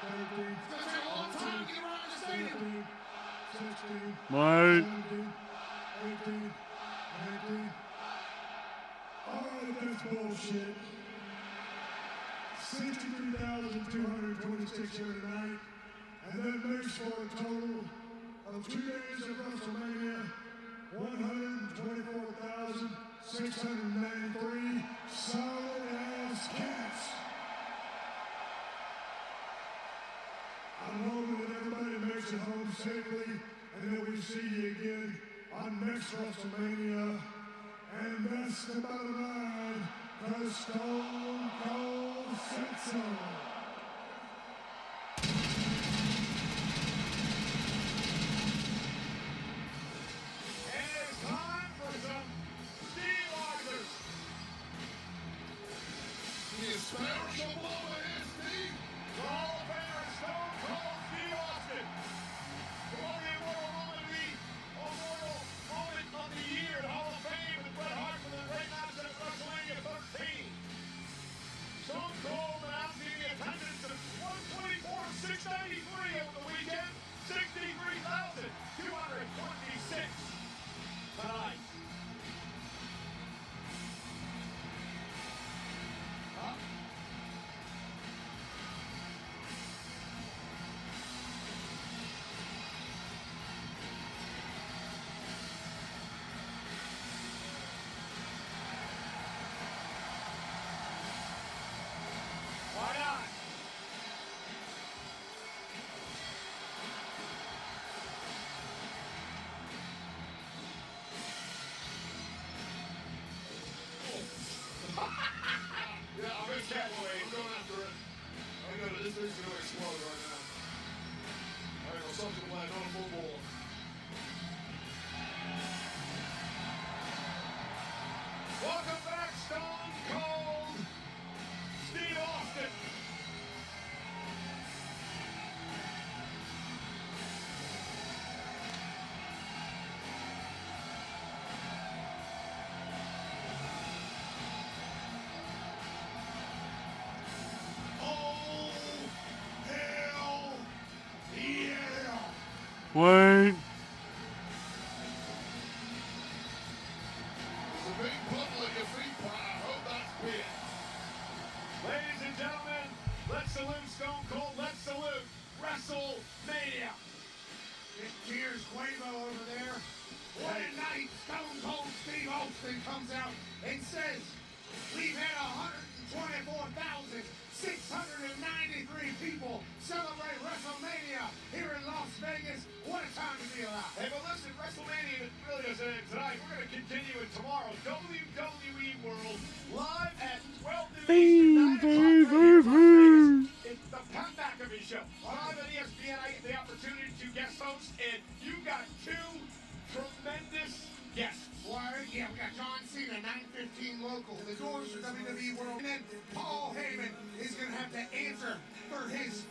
13, It's gonna take a long time to get around the stadium. 15, 16, Wait. 17, 18, 19. All right, that's bullshit. 63,226 here tonight, and that makes for a total of 2 days of WrestleMania, 124,693 solid-ass cats. I'm hoping that everybody makes it home safely, and that we see you again on next WrestleMania. And that's the bottom line, 'cause Stone Cold said so. And it's time for some Steve Austin. The spiritual blow here, Steve. Hall of Famer Stone Cold Steve Austin. For the immortal moment of the year, the Hall of Fame, and Bret Hart for the great match at WrestleMania 13. Stone Cold announcing the attendance of 124,693 over the weekend, 63,226 tonight. Why not? Yeah, I'm going after it. This thing's going to explode right now. All right, well, something to play, not a football. Welcome back, Stone Cold Steve Austin. Oh, hell yeah! Wait. It's a big public your feet, Pat. I hope that's big. Ladies and gentlemen, let's salute Stone Cold. Let's salute WrestleMania. Here's Quavo over there. What a night. Stone Cold Steve Austin comes out and says, we've had 124,693 people celebrate WrestleMania here in Las Vegas. What a time to be alive. Hey, but listen, WrestleMania really doesn't end tonight. We're going to continue it tomorrow. WWE World live at 12 noon Eastern, 9 o'clock right here in Las Vegas. It's the Pat McAfee Show. Live at ESPN, I get the opportunity to guest host, and you got two tremendous guests. Well, the WWE World. And then Paul Heyman is going to have to answer for his...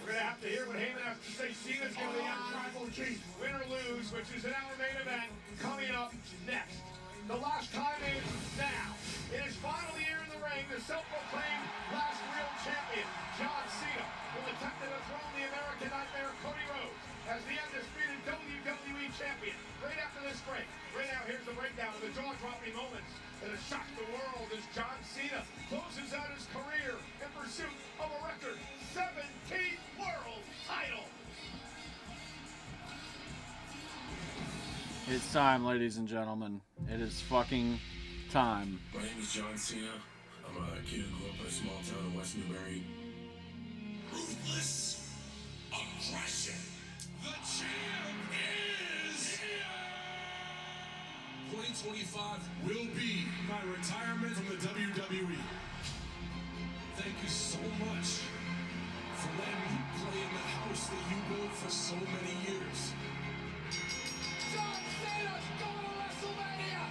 We're going to have to hear what Heyman has to say. Cena's going to be on Tribal Chief. Win or lose, which is an hour main event coming up next. The last time is now. In his final year in the ring, the self-proclaimed last real champion, John Cena, will attempt to dethrone the American Nightmare, Cody Rhodes, as the undisputed WWE champion. Right after this break. Right now, here's the breakdown of the jaw-dropping moments that have shocked the world as John Cena closes out his career in pursuit of a record 17th world title. It's time, ladies and gentlemen. It is fucking time. My name is John Cena. I'm a kid who grew up in a small town in West Newbury. Ruthless aggression. The champ is here. 2025 will be my retirement from the WWE. Thank you so much for letting me play in the house that you built for so many years. John Cena's going to Wrestlemania.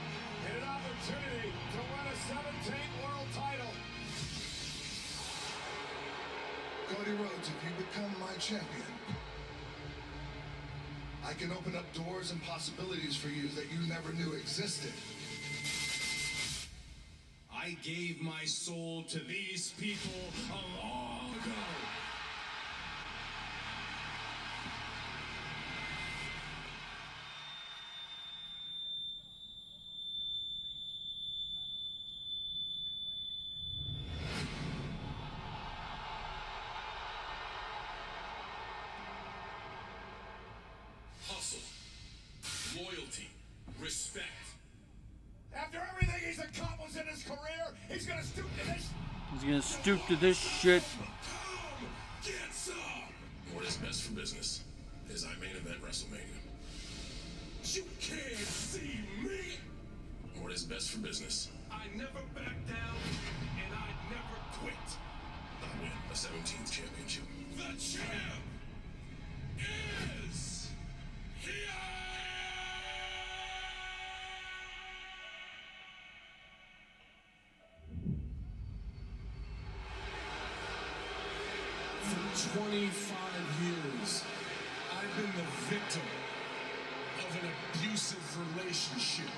And an opportunity to win a 17th world title. Cody Rhodes, if you become my champion, I can open up doors and possibilities for you that you never knew existed. I gave my soul to these people a long ago. Hustle, loyalty, respect. After everything he's accomplished in his career, he's going to stoop to this. He's gonna stoop to this shit. Come, get some. What is best for business is I main event WrestleMania. You can't see me. What is best for business? I never back down and I never quit. I win a 17th championship. The champ is here. For 25 years, I've been the victim of an abusive relationship.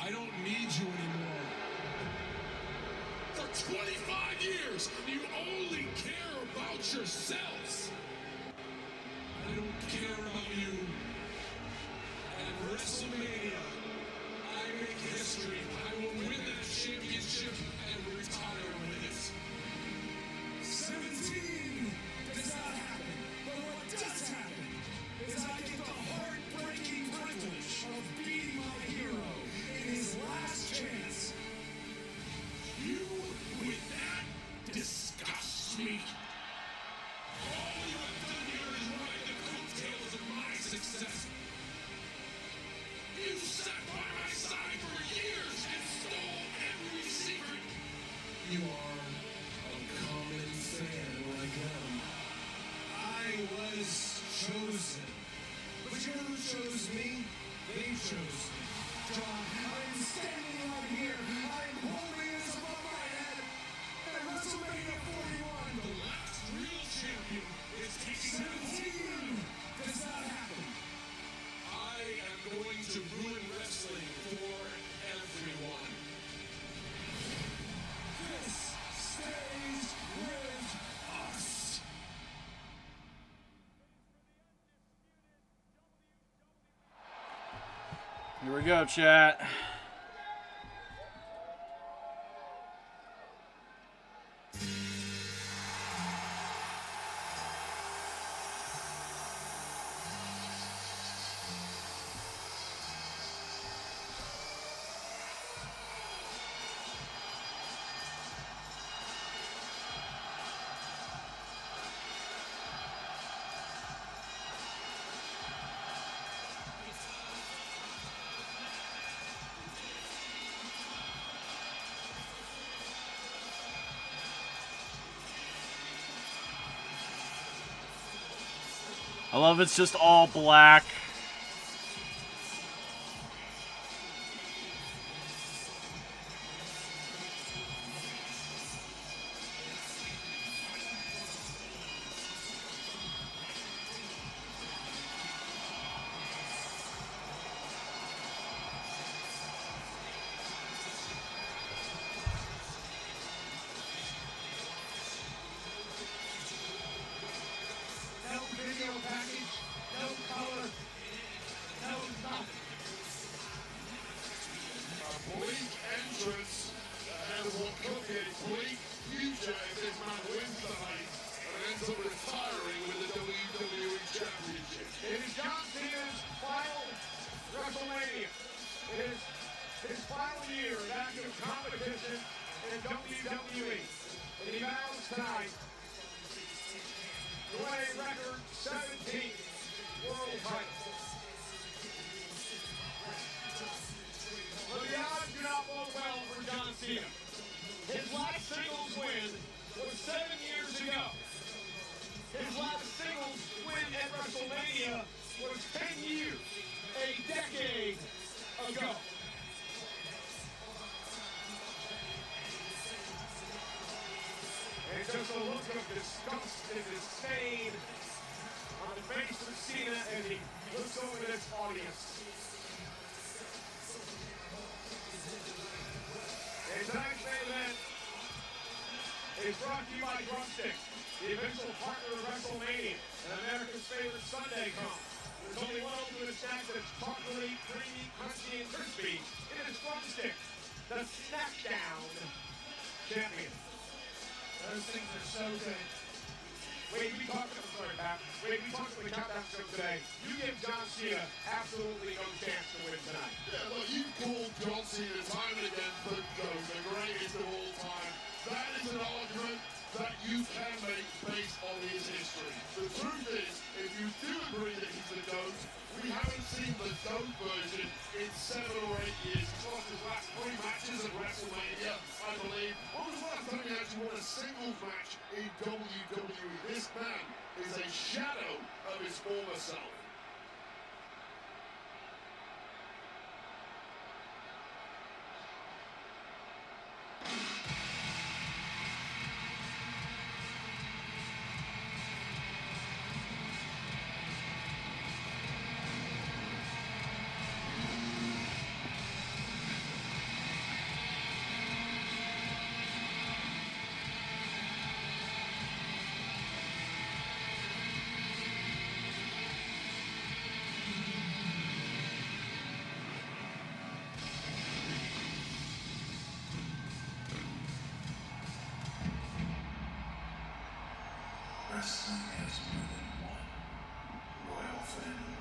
I don't need you anymore. For 25 years, you only care about yourselves. I don't care about you. At WrestleMania, I make history. I will win that championship and retire with it. 17 does not happen, but what does happen is I get the heartbreaking privilege of beating my hero in his last chance. You with that disgusts me. All you have done here is ride the coattails of my success. You sat by my side for years and stole every secret. You are a common fan like them. I was chosen. But you know who chose me? They chose me. John, I'm standing right here. I'm holding this above my head. At WrestleMania 41, The last real champion is taking 17 does not happen. I am going to ruin wrestling for everyone. This stays with us. Here we go, chat. I love it's just all black. bleak future if this man wins tonight and ends up retiring with the WWE Championship. It is John Cena's final WrestleMania. It is his final year of active competition in WWE. And he vows tonight to win a record 17 world titles. But the odds do not bode well for John Cena. His last singles win was 7 years ago. His last singles win at WrestleMania was 10 years, a decade ago. And just a look of disgust and disdain on the face of Cena as he looks over this audience. And tonight's main event is brought to you by Drumstick, the official partner of Wrestlemania and America's favorite Sunday comp. There's only one ultimate snack that's chocolatey, creamy, crunchy, and crispy. It is Drumstick, the Snackdown champion. Those things are so good. Wait, we talked about the Countdown show today. You give John Cena absolutely no chance to win tonight. Yeah, look, you called John Cena time and again the GOAT, the greatest of all time. That is an argument that you can make based on his history. The truth is, if you do agree that he's the GOAT, we haven't seen the GOAT version in 7 or 8 years. He's lost his last 3 matches at WrestleMania, I believe. When was the last time he actually won a singles match in WWE? This man is a shadow of his former self. Wrestling has more than one royal family.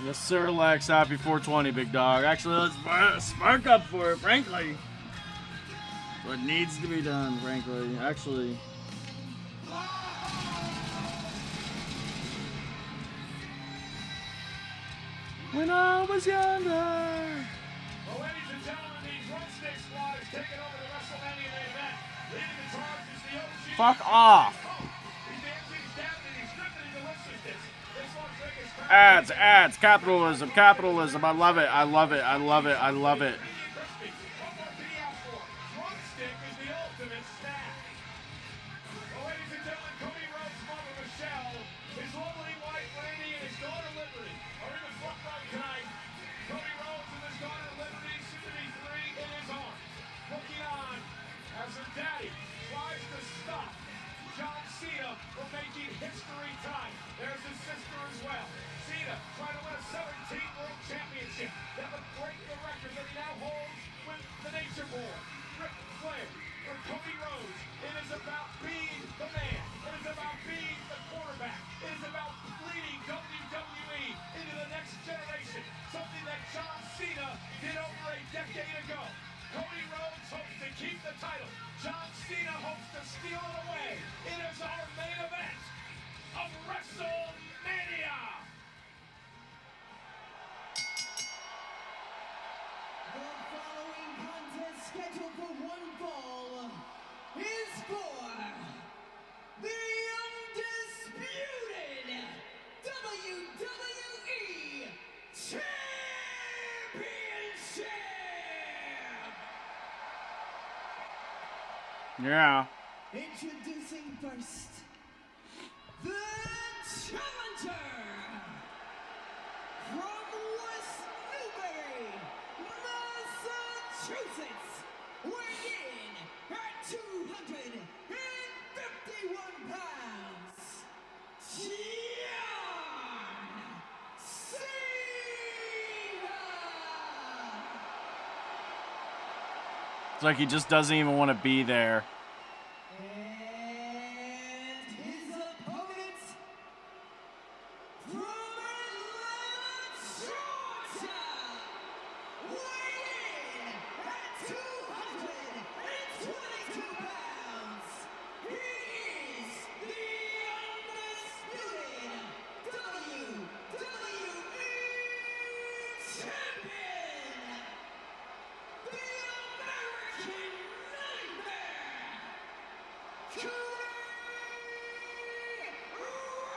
Yes, sir, Lex. Happy 420, big dog. Actually, let's spark up for it, frankly. What needs to be done, frankly. Actually. When I was younger. Well, ladies and gentlemen, the Drumstick Squad is taking over the WrestleMania main event. Leading the charge is the OG. Fuck off. He's dancing, he's dabbing, he's stripping, he's deliciousness. This one's Rick is Ads, capitalism, capitalism. I love it, I love it, I love it, I love it. crispy. What more can he ask for? Drumstick is the ultimate snack. Well, ladies and gentlemen, Cody Rhodes' mother, Michelle, his lovely wife, Randy, and his daughter, Liberty, are in the front row tonight. Cody Rhodes and his daughter, Liberty, soon to be 3 in his arms. Looking on as her daddy tries to stop John for making history tonight. There's his sister as well. Cena trying to win a 17th World Championship that would break the record that he now holds with the Nature Boy. Ric Flair for Cody Rhodes. It is about being the man. It is about being the quarterback. It is about leading WWE into the next generation. Something that John Cena did over a decade ago. Cody Rhodes hopes to keep the title. John Cena hopes to steal it away. It is our main event of WrestleMania. The following contest scheduled for one fall is for the undisputed WWE Championship. Yeah. Introducing first, the challenger from West Newbury, Massachusetts, weighing in at 251 pounds, John Cena. It's like he just doesn't even want to be there. And his opponent from Atlanta, Georgia, weighing in at 222 pounds, he is the undisputed WWE Champion, the American Nightmare, Cody Rhodes.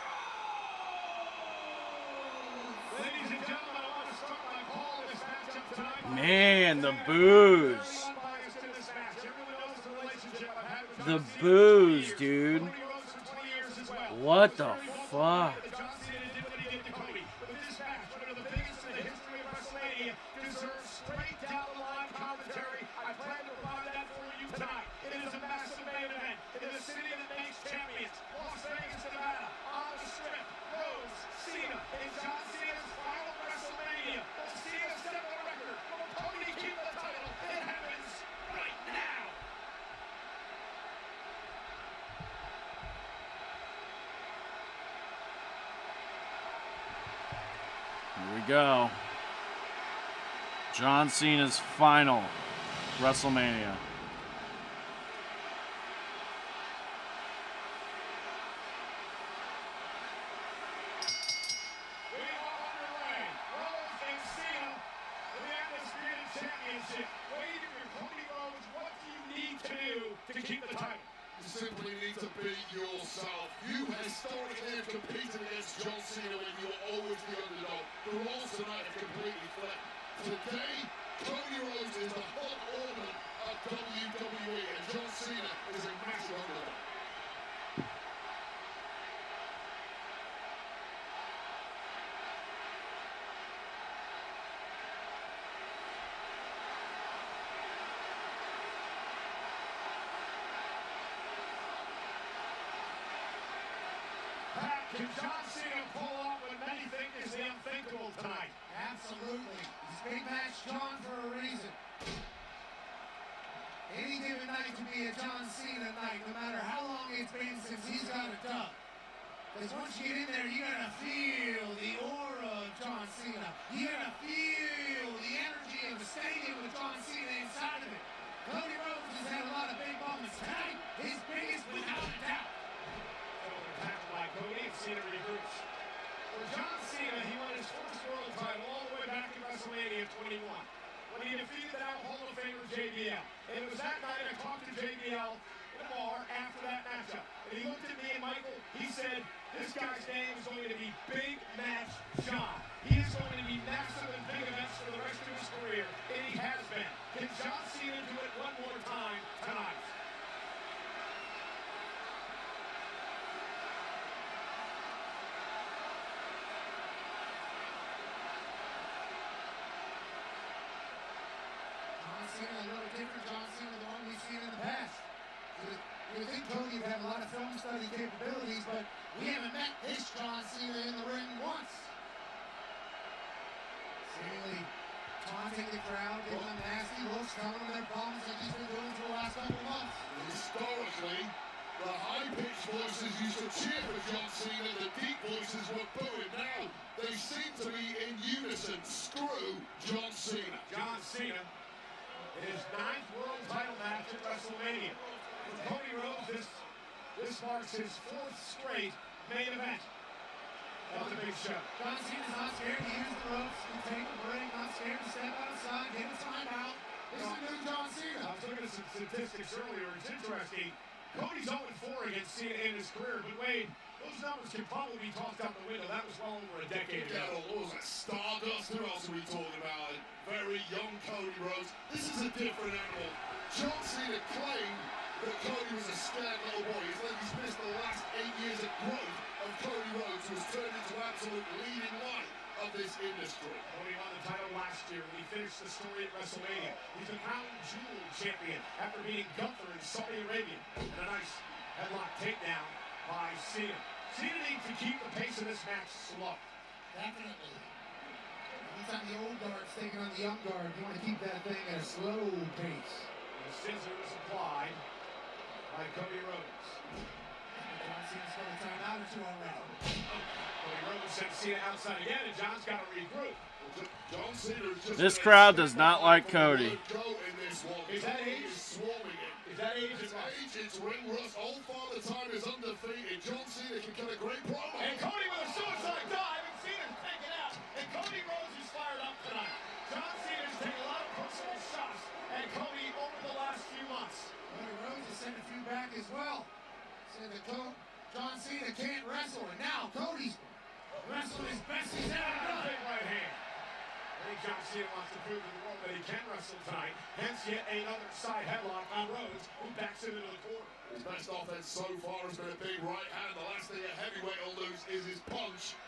Ladies and gentlemen, I want to start by calling this matchup tonight. Man, the boos. Very unbiased in this match. Everyone knows the relationship I've had with The John Cena for 20 boos, years. dude. Cody Rhodes for 20 years as well. What the Very well fuck? that John Cena did what he did to Cody. But this match, one of the biggest in the history of WrestleMania, deserves straight down the line commentary. I plan to provide that for you tonight. It is a massive main event in the city that makes champions, Las Vegas, Nevada, on the Strip. Rhodes, Cena, in John Cena's final WrestleMania. Will Cena set the record? Will Cody keep the title? It happens right now. Here we go. John Cena's final WrestleMania. We are underway. Rhodes and Cena for the Undisputed Championship. Waiting for Cody Rhodes. What do you need to do to keep the title? You simply need to beat yourself. You historically have competed against John Cena when you're always the underdog. The roles tonight have completely flipped. Today, Cody Rhodes is the hot ornament of WWE, and John Cena is a massive underdog. Pat, can John Cena pull off what many think is the unthinkable tonight? Absolutely. It's Big Match John for a reason. Any given night can be a John Cena night, no matter how long it's been since he's got a dub. Because once you get in there, you're going to feel the aura of John Cena. You're going to feel the energy of the stadium with John Cena inside of it. Cody Rhodes has had a lot of big moments. Tonight, his biggest without a doubt. Attacked by Cody and Cena regroups. For John Cena, he won his first world title all the way back in WrestleMania 21 when he defeated the now Hall of Famer JBL. And it was that night I talked to JBL in a bar after that matchup. And he looked at me and Michael, he said, this guy's name is going to be Big Match John. He is going to be massive in big events for the rest of his career, and he has been. Can John Cena do it one more time tonight? John Cena, a little different John Cena than the one we've seen in the past. You would think Cody would have a lot of film study wrestling capabilities, but we haven't met this John Cena in the ring once. Seemingly taunting the crowd, giving them nasty looks, telling them their problems like he's been doing for the last couple of months. Historically, the high-pitched voices used to cheer for John Cena, the deep voices were booing. Now, they seem to be in unison. Screw John Cena. John Cena in his 9th world title match at Wrestlemania. With Cody Rhodes, this marks his 4th straight main event of the big show. John Cena's not scared to use the ropes and take a break, not scared to step outside, get a timeout. This is the new John Cena. I was looking at some statistics earlier. It's interesting. Cody's 0-4 against Cena in his career, but Wade, those numbers can probably be tossed out the window. That was well over a decade ago. Yeah, what was that? Stardust? Who else are we talking about? Very young Cody Rhodes. This is a different animal. John Cena claimed that Cody was a scared little boy. He's like he's missed the last 8 years of growth of Cody Rhodes, who has turned into absolute leading light of this industry. Cody won the title last year when he finished the story at Wrestlemania. He's a crown jewel champion after beating Gunther in Saudi Arabia. And a nice headlock takedown by Cena. Cena needs to keep the pace of this match slow. Definitely. Anytime the old guard's taking on the young guard, you want to keep that thing at a slow pace. The scissors applied by Cody Rhodes. John Cena's got a timeout or two already. Cody Rhodes sent Cena outside again, and John's got to regroup. John Cena is just This crowd does not like Cody. Is that age? Is that age? It's age, it's ring rust. Old Father Time is undefeated. John Cena can cut a great promo. And Cody with a suicide dive, and Cena's taken out. And Cody Rhodes is fired up tonight. John Cena's taking a lot of personal shots at Cody over the last few months. Cody Rhodes has sent a few back as well. Said that John Cena can't wrestle, and now Cody's wrestling as best he's ever done. Big right hand. I think John Cena wants to prove to the world that he can wrestle tonight. Hence yet another side headlock on Rhodes, who backs him into the corner. His best offense so far has been a big right hand. The last thing a heavyweight will lose is his punch.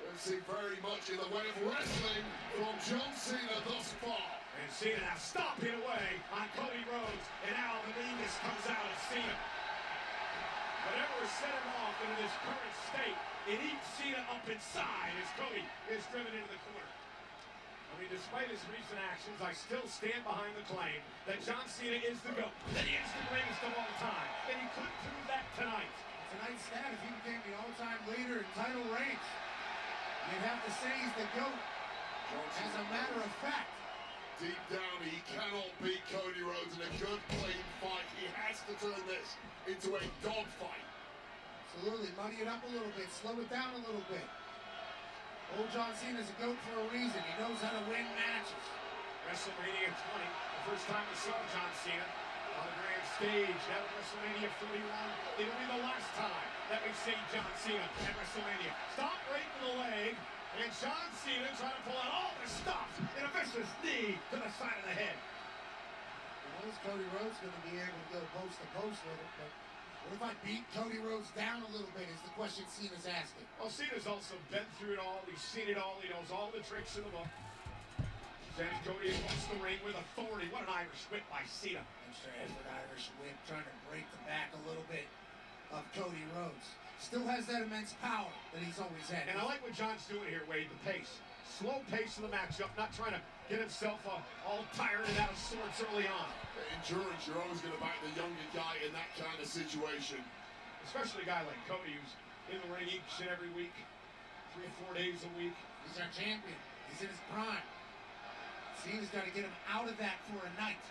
We've seen very much in the way of wrestling from John Cena thus far. And Cena now stomping away on Cody Rhodes. And now the meanness comes out of Cena. Whatever has set him off into this current state, it eats Cena up inside as Cody is driven into the corner. I mean, despite his recent actions, I still stand behind the claim that John Cena is the GOAT, that he is the greatest of all time, and he could prove that tonight. Tonight's stat, if he became the all-time leader in title reigns, you'd have to say he's the GOAT. As a matter of fact. Deep down, he cannot beat Cody Rhodes in a good, clean fight. He has to turn this into a dogfight. Absolutely, muddy it up a little bit, slow it down a little bit. Old John Cena's a GOAT for a reason. He knows how to win matches. WrestleMania 20, the first time we saw John Cena on the grand stage. Now at WrestleMania 41, it'll be the last time that we see John Cena at WrestleMania. Stop right to the leg, and John Cena trying to pull out all the stops in a vicious knee to the side of the head. Well, is Cody Rhodes going to be able to go post to post with it? But what if I beat Cody Rhodes down a little bit is the question Cena's asking. Well, Cena's also been through it all. He's seen it all. He knows all the tricks in the book. Sends Cody across the ring with authority. What an Irish whip by Cena. Extra effort Irish whip, trying to break the back a little bit of Cody Rhodes. Still has that immense power that he's always had. And I like what John's doing here, Wade, the pace. Slow pace of the matchup, not trying to get himself all tired and out of sorts early on. Endurance, you're always going to back the younger guy in that kind of situation. Especially a guy like Cody, who's in the ring each and every week, 3 or 4 days a week. He's our champion. He's in his prime. Cena's got to get him out of that for a night.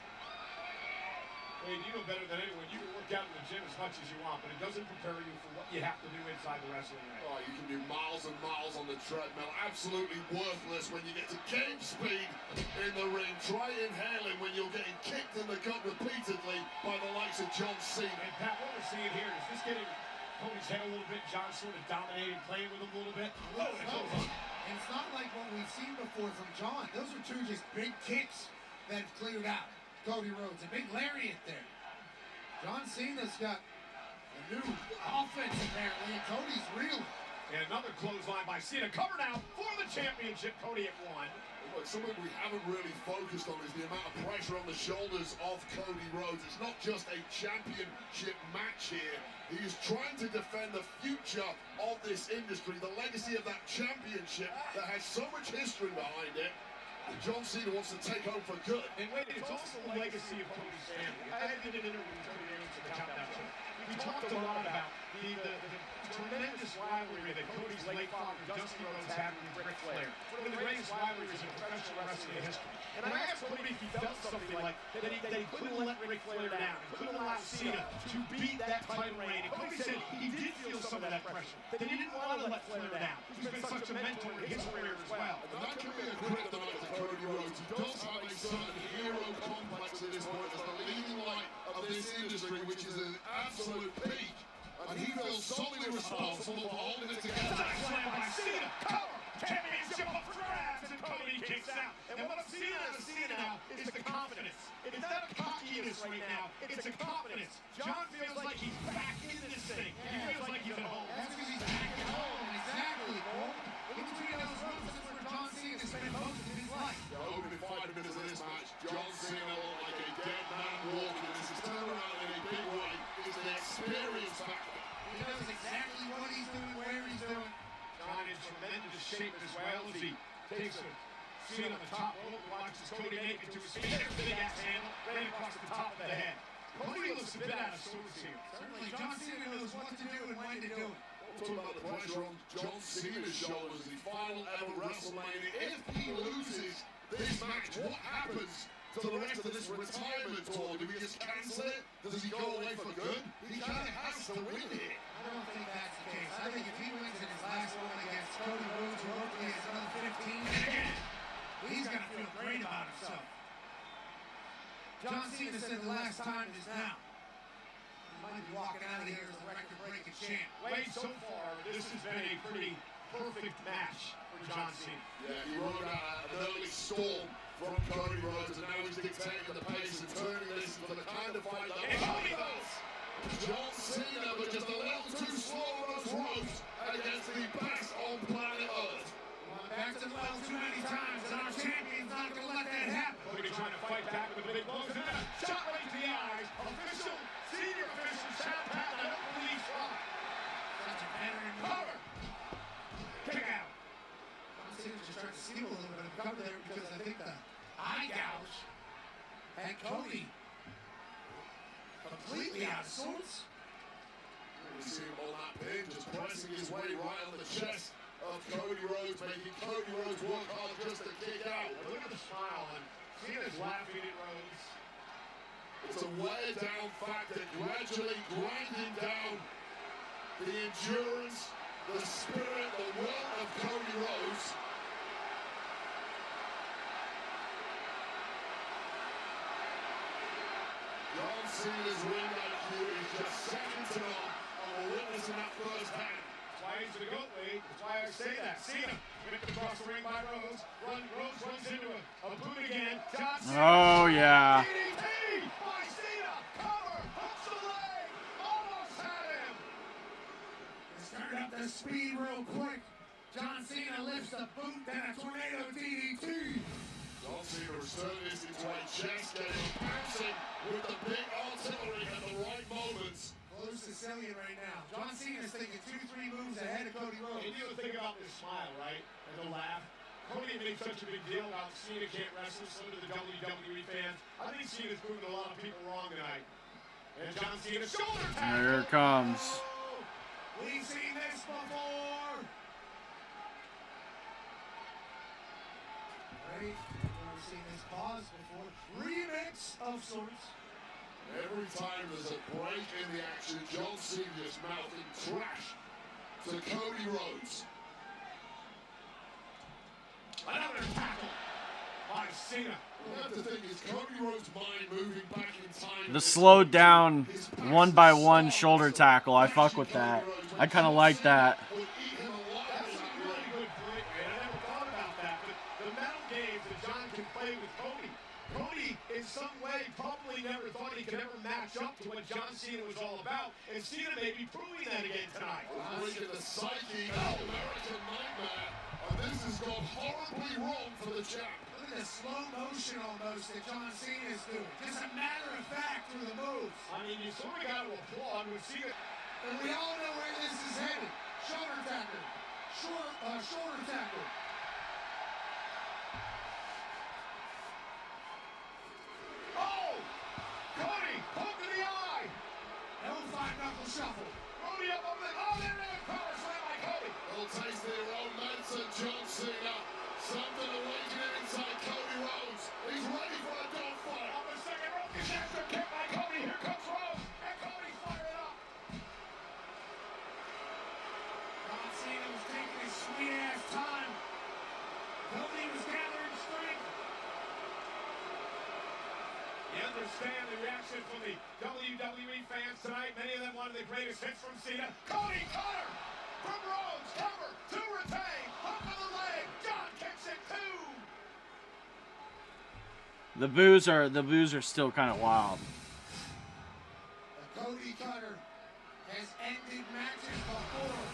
Wade, you know better than anyone. You can work out in the gym as much as you want, but it doesn't prepare you for what you have to do inside the wrestling ring. Oh, you can do miles and miles on the treadmill. Absolutely worthless when you get to game speed in the ring. Try inhaling when you're getting kicked in the gut repeatedly by the likes of John Cena. And Pat, what we're seeing here is this getting Cody's head a little bit. John sort of dominating, playing with him a little bit. Oh, and it goes on. And it's not like what we've seen before from John. Those are two just big kicks that have cleared out Cody Rhodes. A big lariat there. John Cena's got a new offense apparently, and Cody's reeling. And another clothesline by Cena. Cover now for the championship. Cody at 1. It But something we haven't really focused on is the amount of pressure on the shoulders of Cody Rhodes. It's not just a championship match here. He is trying to defend the future of this industry, the legacy of that championship that has so much history behind it. John Cena wants to take home for good. And wait, it's also the legacy of Cody's family. I did an interview with Cody Rhodes at the Countdown Show. We talked a lot about the tremendous rivalry that Cody's late father, Dusty Rhodes, had with Ric Flair. One of the greatest rivalries in professional wrestling history. And I asked Cody if he felt something like that he couldn't let Ric Flair down, couldn't allow Cena to beat that title reign. And Cody said he did feel some of that pressure, that he didn't want to let Flair down. He's been such a mentor in his career as well. And that can be a kryptonite to Cody Rhodes. He does have a certain hero complex at this point as the leading light of this industry, which is an absolute peak. And he feels solely responsible for holding it together. Slam by Cena, cover, championship up for grabs, and Cody kicks out. And what I'm seeing out of Cena now is the confidence. It's not a cockiness right now, it's a confidence. John feels like he's back in this thing. He feels like he's at home. That's because he's back at home, exactly, Cole. In between those ropes, that's where John Cena spent most of his life. The opening 5 minutes of this match, John Cena looked like a dead man walking. This is turned around in a big way. It's an experience factor. He knows exactly what he's doing, where he's doing. John in tremendous shape as well as he takes a seat on the top rope, watches Cody make it to his feet. There's the big axe handle, right across the top of the head. Cody looks a bit out of sorts here. Certainly, John Cena knows what to do and when to do it. Talk about the pressure on John Cena's shoulders, the final ever WrestleMania. If he loses this match, what happens to the rest of this retirement tour? Do we just cancel it? Does he go away for good? He kind of has to win here. I don't think that's the case. I think if he wins in his last one against Cody Rhodes, who hopefully has another 15 again, he's going to feel great about himself. John Cena said the last time is now. He might be walking out of here as a record-breaking champ. Wait, so far, this has been a pretty perfect match for John Cena. Yeah, he rode out an early storm from Cody Rhodes, and now he's dictating the pace and turning this into the kind of fight that Cody does. John Cena, but just a little too slow on those ropes against the best on planet Earth. Back to the well too many times, and our champion's not going to let that happen. Cody trying to fight back with a big blow. Shot right to the eyes. Official, senior official, shot back, and I don't believe shot. Such a veteran. Cover. Kick out. John Cena's just trying to steal a little bit of cover there because I think the eye gouge had Cody completely out of sorts. You see him on that pin, just pressing his way right on the chest of Cody Rhodes, making Cody Rhodes work hard just to kick out. Look at the smile, and Cena's laughing at Rhodes. It's a wear down factor, gradually grinding down the endurance, the spirit, the will of Cody Rhodes. John Cena's ring IQ is just second to none, and we're witnessing that firsthand. That's why he's the GOAT, Wade. That's why I say that. Cena whipped across the ring by Rhodes. Rhodes runs into a boot again. John Cena. Oh, yeah. DDT by Cena. Cover. Hooks the leg. Almost had him. Start up the speed real quick. John Cena lifts the boot, then a tornado DDT. John Cena has turned this into a chess game, pouncing with the big artillery at the right moments. Close Sicilian right now. John Cena's thinking 2-3 moves ahead of Cody Rhodes. And you think about this smile, right? And the laugh. Cody made such a big deal about Cena can't wrestle, so do the WWE fans. I think Cena's proving a lot of people wrong tonight. And John Cena's shoulder tap. Here it comes. Oh, we've seen this before. Right? We've seen this pause before. Remix of sorts. Every time there's a break in the action, John Cena is mouthing trash to Cody Rhodes. Another tackle by Cena. The thing is, Cody Rhodes' mind moving back in time. The slowed down 1-by-1 shoulder tackle. I fuck with that. I kind of like that. That's a really good point, man. I never thought about that, but the mental games that John can play with Cody. Cody, in some way, probably never thought he could ever match up to what John Cena was all about, and Cena may be proving that again tonight. Breaking the psyche of American Nightmare, and this has gone horribly wrong for the champ. in the slow motion almost that John Cena is doing. Just a matter of fact through the moves. I mean, you sort of got to applaud with Cena. And we all know where this is headed. Shoulder tackle. Shoulder tackle. Oh! Cody, poke in the eye. No five-knuckle shuffle. Cody up on the... Oh, there it is. Power slam by Cody. Little taste of your own medicine, John Cena. Something awakening inside Cody Rhodes. He's ready for a dogfight. On the second rope, he's after kick by Cody. Here comes Rhodes. And Cody fired up. John Cena was taking his sweet-ass time. Cody was gathering strength. You understand the reaction from the WWE fans tonight. Many of them wanted the greatest hits from Cena. Cody Cutter from Rhodes. Cover to retain. Hook on the leg. John kicks it too. The boos are still kind of wild. The Cody Cutter has ended matches before.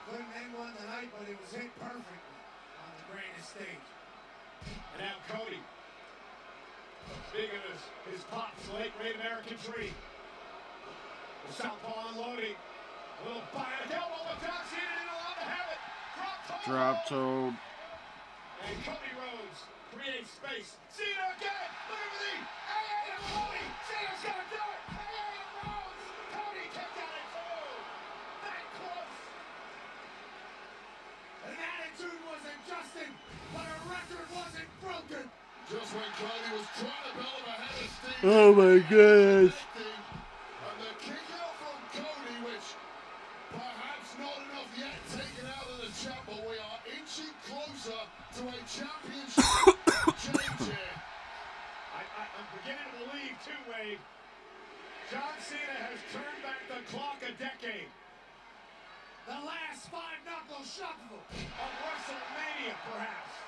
Couldn't end one tonight, but it was hit perfectly on the grandest stage. And now Cody. Big of his pops, late Great American Dream. The southpaw unloading. A little bionic elbow, but John Cena didn't allow to have it. Drop toe. And Cody Rhodes creates space. Cena again. Look at the AA and Cody. Cena's gonna do it. AA and Rhodes. Cody kicked out at two. That close. An attitude was adjusted, but a record wasn't broken. Just when Cody was trying to build him ahead of Steve. Oh my goodness. And the kick out from Cody, which perhaps not enough yet taken out of the champ, but we are inching closer to a championship change here. I'm beginning to believe, too, Wade. John Cena has turned back the clock a decade. The last five-knuckle shuffle Of WrestleMania, perhaps.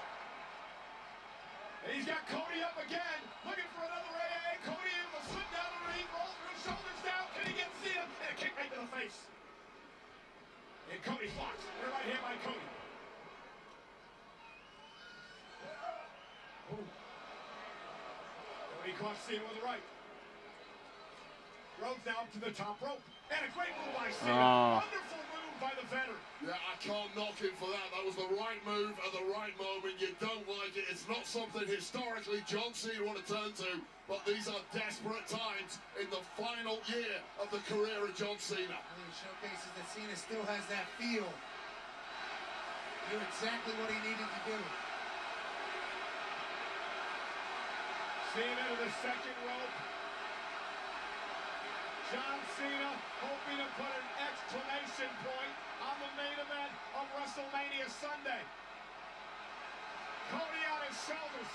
And he's got Cody up again, looking for another AA. Cody able to slip down the ring, roll through, shoulders down. Can he get Cena? And a kick right to the face. And Cody blocks. And a right hand by Cody. Oh. Cody caught Cena with the right. Rhodes now up to the top rope. And a great move by Cena. Wonderful move by the veteran. Yeah, I can't knock him for that. That was the right move at the right moment. You don't like it. It's not something historically John Cena want to turn to, but these are desperate times in the final year of the career of John Cena. I think it showcases that Cena still has that feel. Knew exactly what he needed to do. Cena to the second rope. John Cena hoping to put an exclamation point on the main event of WrestleMania Sunday. Cody on his shoulders.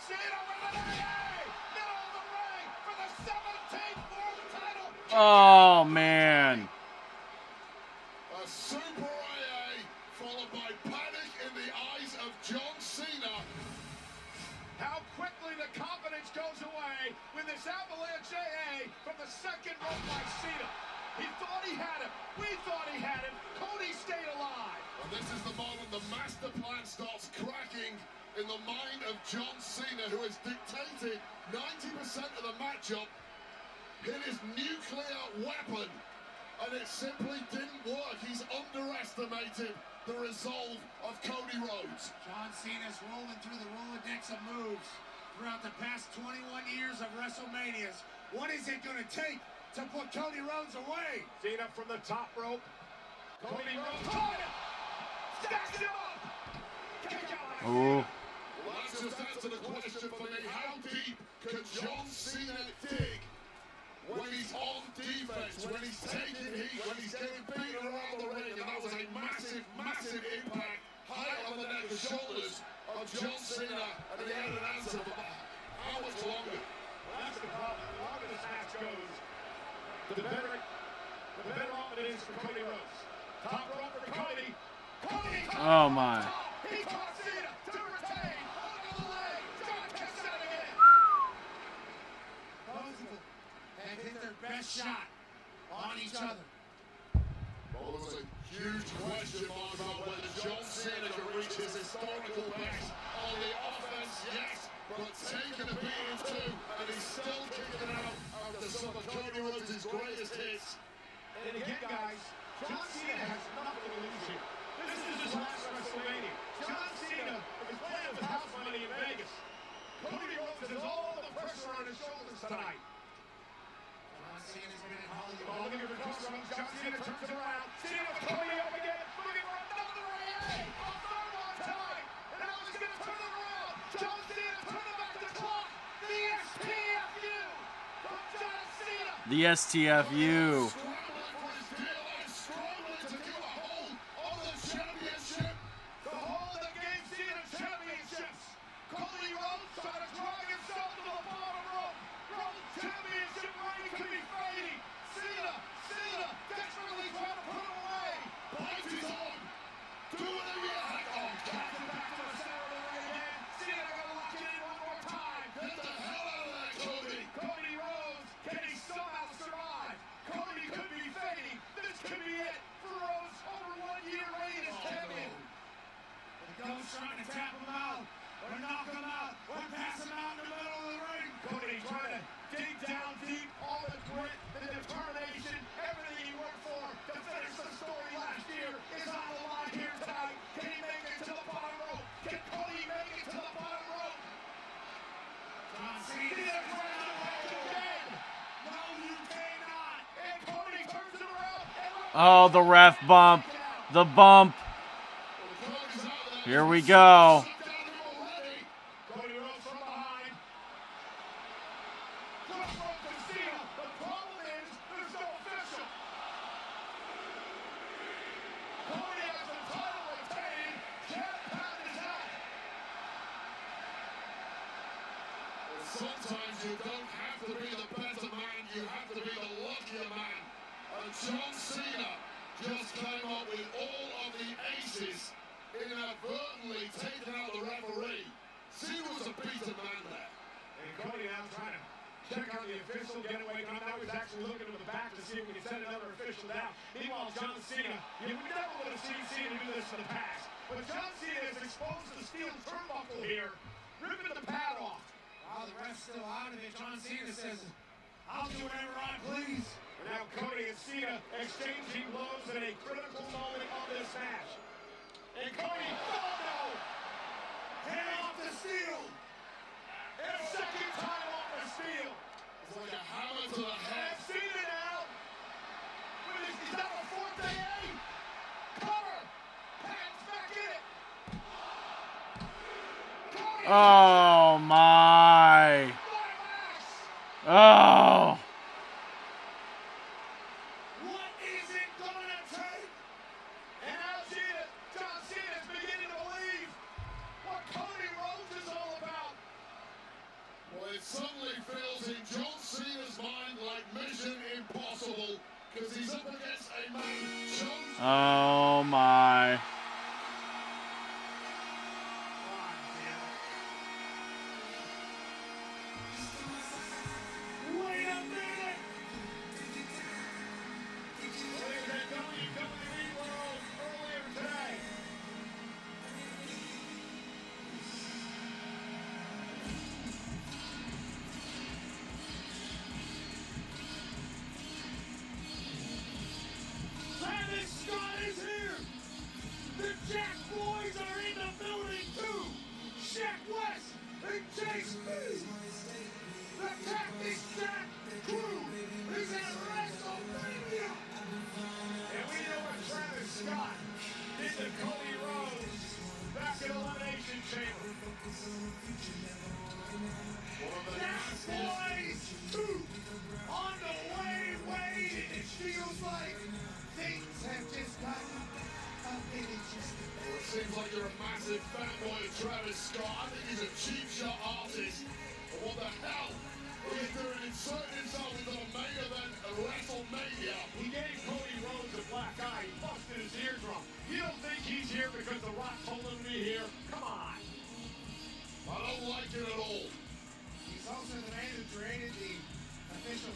Cena with an AA! Middle of the ring for the 17th world title! Oh man. A super AA followed by panic in the eyes of John Cena. How quickly the confidence goes away with this avalanche AA from the second rope by Cena. He thought he had him. We thought he had him. Cody stayed alive. And this is the moment the master plan starts cracking in the mind of John Cena, who has dictated 90% of the matchup, hit his nuclear weapon, and it simply didn't work. He's underestimated the resolve of Cody Rhodes. John Cena's rolling through the Rolodex of moves throughout the past 21 years of WrestleManias. What is it going to take to put Cody Rhodes away? Cena from the top rope. Cody Rhodes caught him. Stacks him up. Kick out. Oh. Well, that's just answered the question for me. How deep can John Cena dig when he's on defense, when he's taking heat, when he's getting beaten around the ring? And that was a massive, massive impact high on the neck and shoulders of John Cena. And he had an answer for how much longer? Well, that's the problem. The longer this match goes, the better off it is for Cody Rhodes. Top rope for Cody. Cody! Oh my. He caught Cena to retain. Hook on the leg. John kicks out again. Both of them have hit their best shot on each other. Well, there was a huge question mark about whether John Cena can reach his historical best on the yes, but taking a beating too, and he's still kicking it out after some of Cody Rhodes' greatest hits. And again, guys, John Cena has nothing to lose here. This is his last WrestleMania. John Cena is playing with house money in Vegas. Cody Rhodes has all the pressure on his shoulders tonight. John Cena's been in Hollywood. Oh, look at the crossroads. John Cena turns it around. Cena with Cody up again. Looking for another AA. A third one time. And now he's going to turn it around. John Cena turning back the clock. The STFU from John Cena. The STFU. The hold that gave Cena championships. Cody Rhodes trying to drag himself to the bottom rope. Rhodes championship reign could be fading. Cena desperately trying to put him away. Bites his arm. Do it again. Oh, Back to the center of the ring again. Cena gonna lock it in one more time. get the hell out of there, Cody. Cody Rhodes, can he somehow survive? Cody could be fading. This could be it for Rhodes' over 1 year reign as champion. The Ghost trying to tap him out, or knock him out, or pass him out in the middle of the ring. Cody trying to dig down deep, all the grit, the determination, everything he worked for to finish the story last year is on the line here tonight. Can he make it to the bottom rope? Can Cody make it to the bottom rope? John Cena Cena. grabs the rope again. No, you cannot. And Cody turns it around. Oh, the ref bump. The bump. Here we go. Cody Rhodes from behind. Cross rope to Cena. The problem is there's no official. Cody has the title retained. Jeff Patton is out. Sometimes you don't have to be the better man, you have to be the luckier man. And John Cena just came up with all of the aces, inadvertently taking out the referee. Cena was a beaten man there. And Cody now trying to check on the official, get away from him. Now he's actually looking to the back to see if we can send another official down. Meanwhile, John Cena, you never would have seen Cena do this in the past. But John Cena is exposed to the steel turnbuckle here, ripping the pad off. While the ref's still out of it, John Cena says, I'll do whatever I please. And now Cody and Cena exchanging blows at a critical moment of this match. And Cody, oh no! Hand off the steel. And second time off the steel. It's like a hammer to the head. And Cena now. Is that a fourth AA? Cover. Pat's back in it. Cody. Oh my. Climax. Oh. What is it gonna take? And now John Cena is beginning to believe what Cody Rhodes is all about. Well, it suddenly feels in John Cena's mind like Mission Impossible, because he's up against a man chosen. Oh my. Wait a minute. Earlier that WWE world earlier today. Travis Scott is here. The Jack boys are in the building too. Shaq West and Chase B. The Cactus Jack crew is at Wrestlemania. And we know what Travis Scott did to Cody Rhodes back in Elimination Chamber. Jack boys too on the way. It feels like things have just gotten a bit interesting. Well, it seems like you're a massive fanboy of Travis Scott. I think he's a cheap shot artist. But what the hell? He's doing inserting himself into the main event of Wrestlemania. He gave Cody Rhodes a black eye. He busted his eardrum. You don't think he's here because The Rock told him to be here? Come on. I don't like it at all. He's also the man who created the official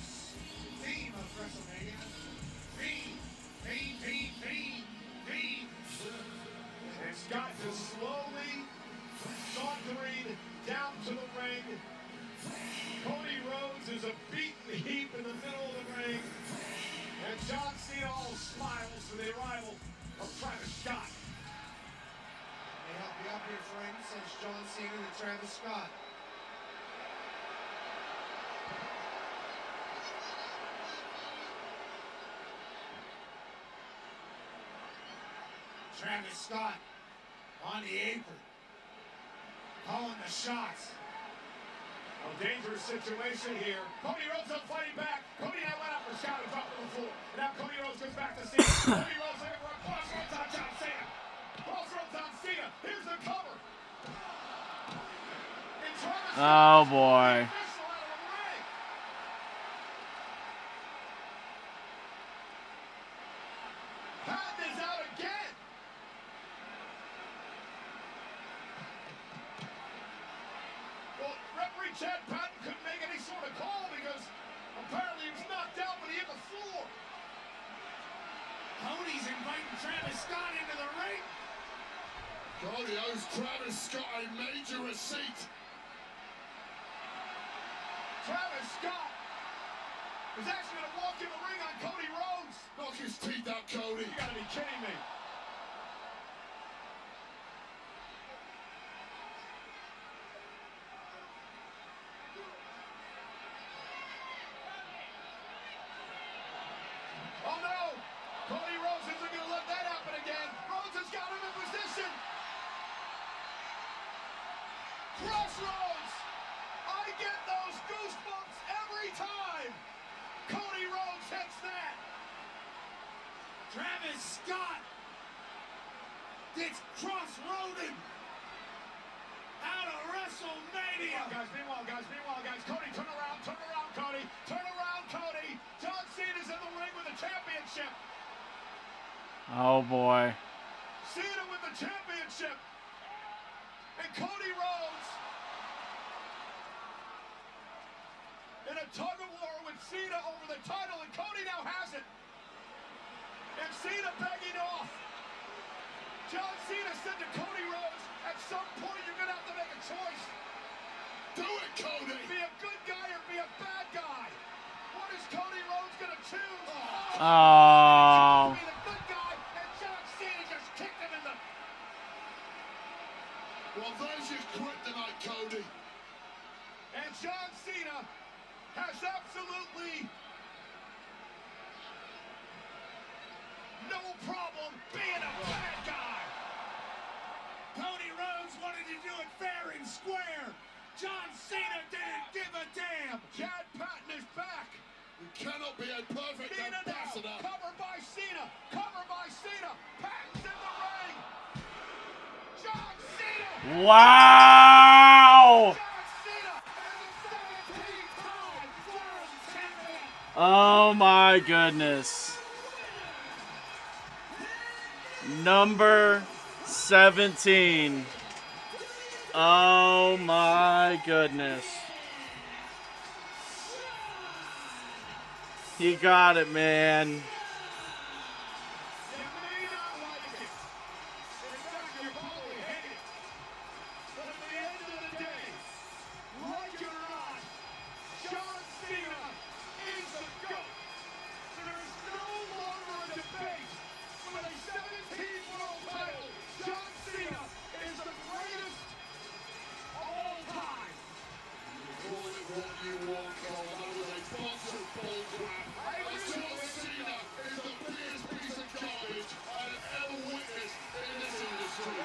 theme of WrestleMania. Fiend. And Scott just slowly sauntering down up here, friends, says John Cena to Travis Scott. Travis Scott on the apron, calling the shots. A dangerous situation here. Cody Rhodes up fighting back. Cody now went up for Scott and dropped to the floor. And now Cody Rhodes goes back to Cena. Cody Rhodes looking for a crossroads on John Cena. Crossroads on Cena. Here's the cover. And Travis Oh boy. missile out of the ring. Patton is out again. Well, referee Chad Patton couldn't make any sort of call because apparently he was knocked out when he hit the floor. Cody's inviting Travis Scott into the ring. Cody owes Travis Scott a major receipt. Travis Scott is actually going to walk in the ring on Cody Rhodes. Knock his teeth out, Cody. You got to be kidding me. Oh no! Cody Rhodes isn't going to let that happen again. Rhodes has got him in position. Crossroads! I get those goosebumps every time. Cody Rhodes hits that. Travis Scott gets crossroaded out of WrestleMania. Meanwhile, guys. Cody, turn around, Cody. Turn around, Cody. John Cena's in the ring with the championship. Oh boy. Cena with the championship. And Cody Rhodes in a tug of war with Cena over the title, and Cody now has it. And Cena begging off. John Cena said to Cody Rhodes, at some point you're going to have to make a choice. Do it, Cody! Be a good guy or be a bad guy. What is Cody Rhodes going to choose? Oh. Be the good guy, and John Cena just kicked him in the... Well, there's your kryptonite, Cody. And John Cena has absolutely no problem being a bad guy. Cody Rhodes wanted to do it fair and square. John Cena didn't give a damn. Chad Patton is back. You cannot be a perfect Cena ambassador. now, cover by Cena. Patton's in the ring. John Cena. Wow. John Cena is the 17-time world champion. Oh my goodness. Number 17. Oh my goodness. He got it, man. You may not like it. In fact, you probably hate it. But at the end of the day, like it or not, John Cena is the GOAT. There is no longer a debate. With a 17th world title, John Cena is the greatest of all time. Call it what you want, Cole. That was a bunch of bullcrap. John Cena is the biggest piece of garbage I've ever witnessed in this industry. I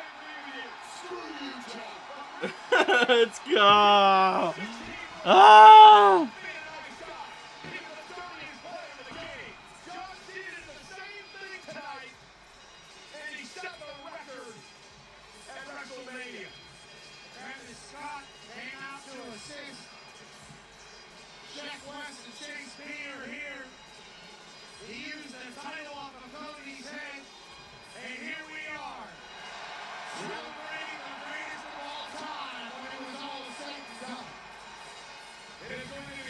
agree with you. Screw you, John. Let's go. Oh. Travis Scott came out to assist. Jack West and Chase Peter here. He used the title off of Cody's head. And here we are. Celebrating the greatest of all time when it was all said and done. It is going to be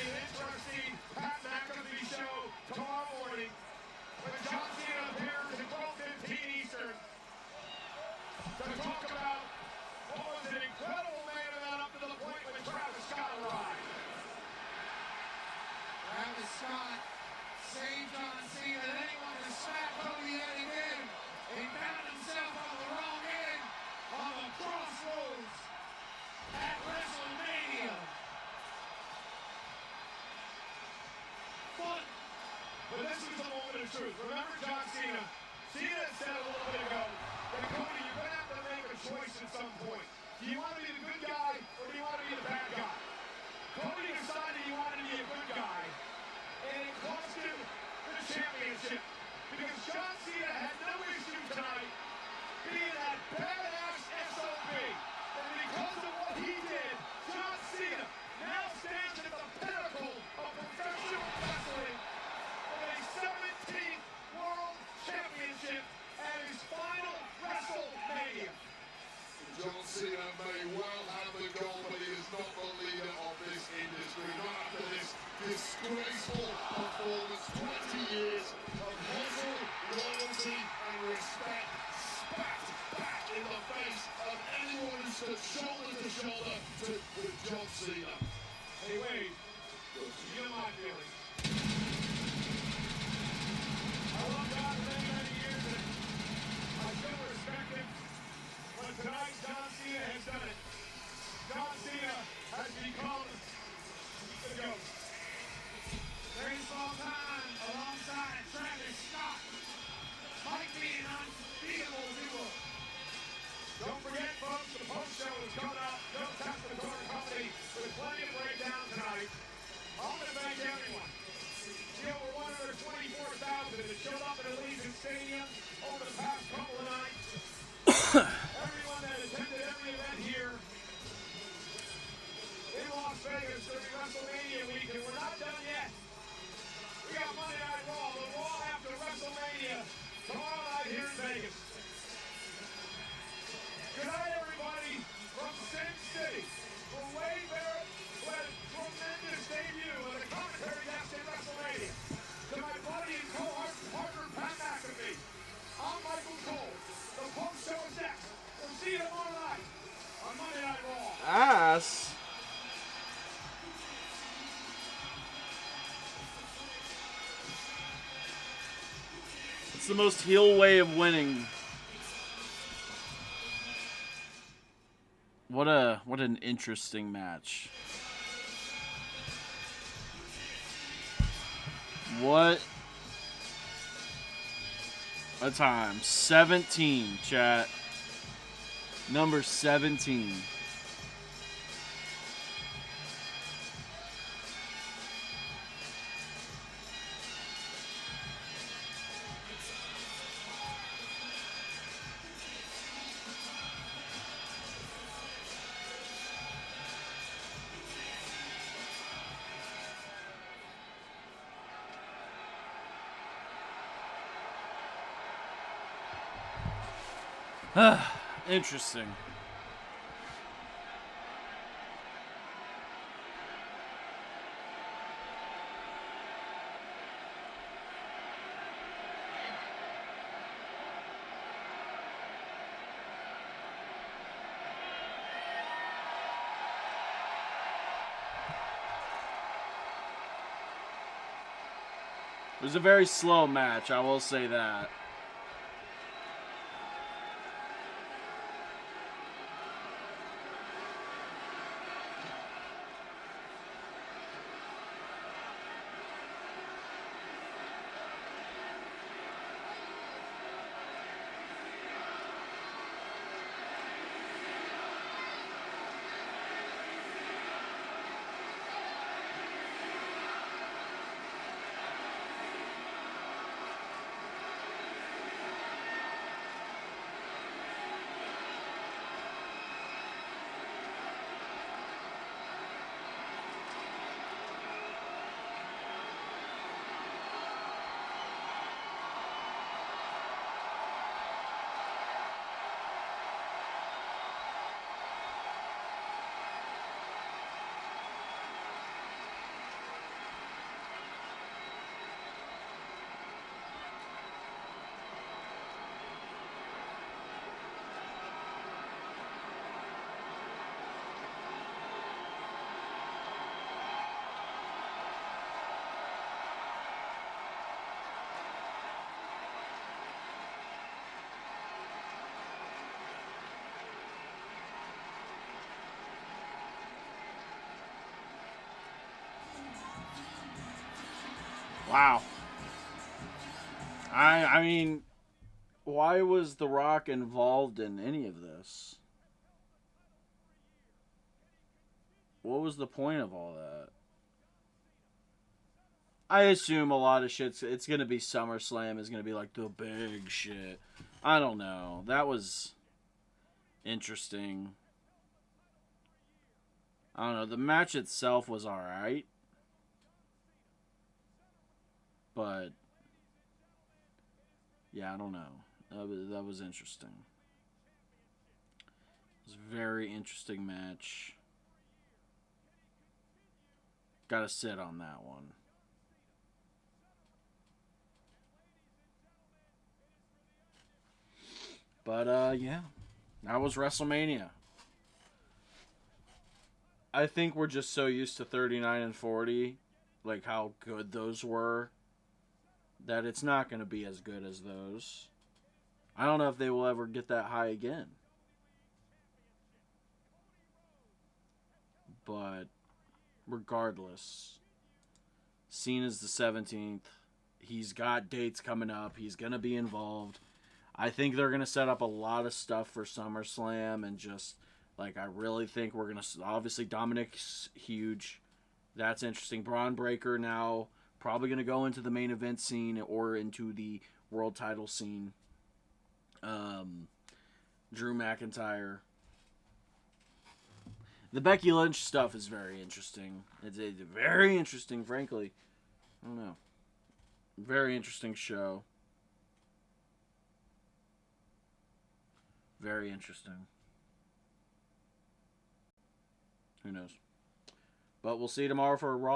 truth. Remember John Cena? Cena said a little bit ago that, Cody, you're going to have to make a choice at some point. Do you want to be the good guy or do you want to be the bad guy? Cody decided he wanted to be a good guy, and it cost him the championship because John Cena had no issue tonight being that badass SOB. And because of what he did, John Cena now stands at the pinnacle of professional wrestling with a 17th World Championship at his final WrestleMania. John Cena may well have the gold, but he is not the leader of this industry. Not after this disgraceful performance. 20 years of hustle, loyalty, and respect spat back in the face of anyone who stood shoulder to shoulder with John Cena. Hey, Wade, you know my feelings. I love God for many, many years, and I still respect him. But tonight, John Cena has done it. John Cena has become the GOAT. Very small time alongside Travis Scott. Might be an unbeatable duo. Don't forget, folks, the post show is coming up. No Testator Company with plenty of breakdown tonight. I want to thank everyone. The over 124,000 that showed up at Allegiant Stadium over the past couple of nights. Everyone that attended every event here in Las Vegas during WrestleMania week, and we're not done yet. We got Monday Night Raw, the Raw after WrestleMania tomorrow night here in Vegas. Good night, everybody, from Sin City, for Wade Barrett, who had a tremendous debut and a commentary guest in WrestleMania. To my buddy and co-host, partner Pat McAfee. I'm Michael Cole. The post show is next. We'll see you tomorrow night on Monday Night Raw. Ass. It's the most heel way of winning. What an interesting match. What a time. 17, chat. Number 17. Interesting. It was a very slow match, I will say that. Wow. I mean, why was The Rock involved in any of this? What was the point of all that? I assume a lot of shit's it's gonna be SummerSlam is gonna be like the big shit. I don't know. That was interesting. I don't know. The match itself was alright. But yeah, I don't know. That was interesting. It was a very interesting match. Gotta sit on that one. But yeah. That was WrestleMania. I think we're just so used to 39 and 40, like how good those were, that it's not going to be as good as those. I don't know if they will ever get that high again. But regardless, Cena's the 17th. He's got dates coming up. He's going to be involved. I think they're going to set up a lot of stuff for SummerSlam and just, like, I really think we're going to, obviously Dominic's huge. That's interesting. Braun Breaker now probably going to go into the main event scene or into the world title scene. Drew McIntyre. The Becky Lynch stuff is very interesting. It's very interesting, frankly. I don't know. Very interesting show. Very interesting. Who knows? But we'll see you tomorrow for Raw.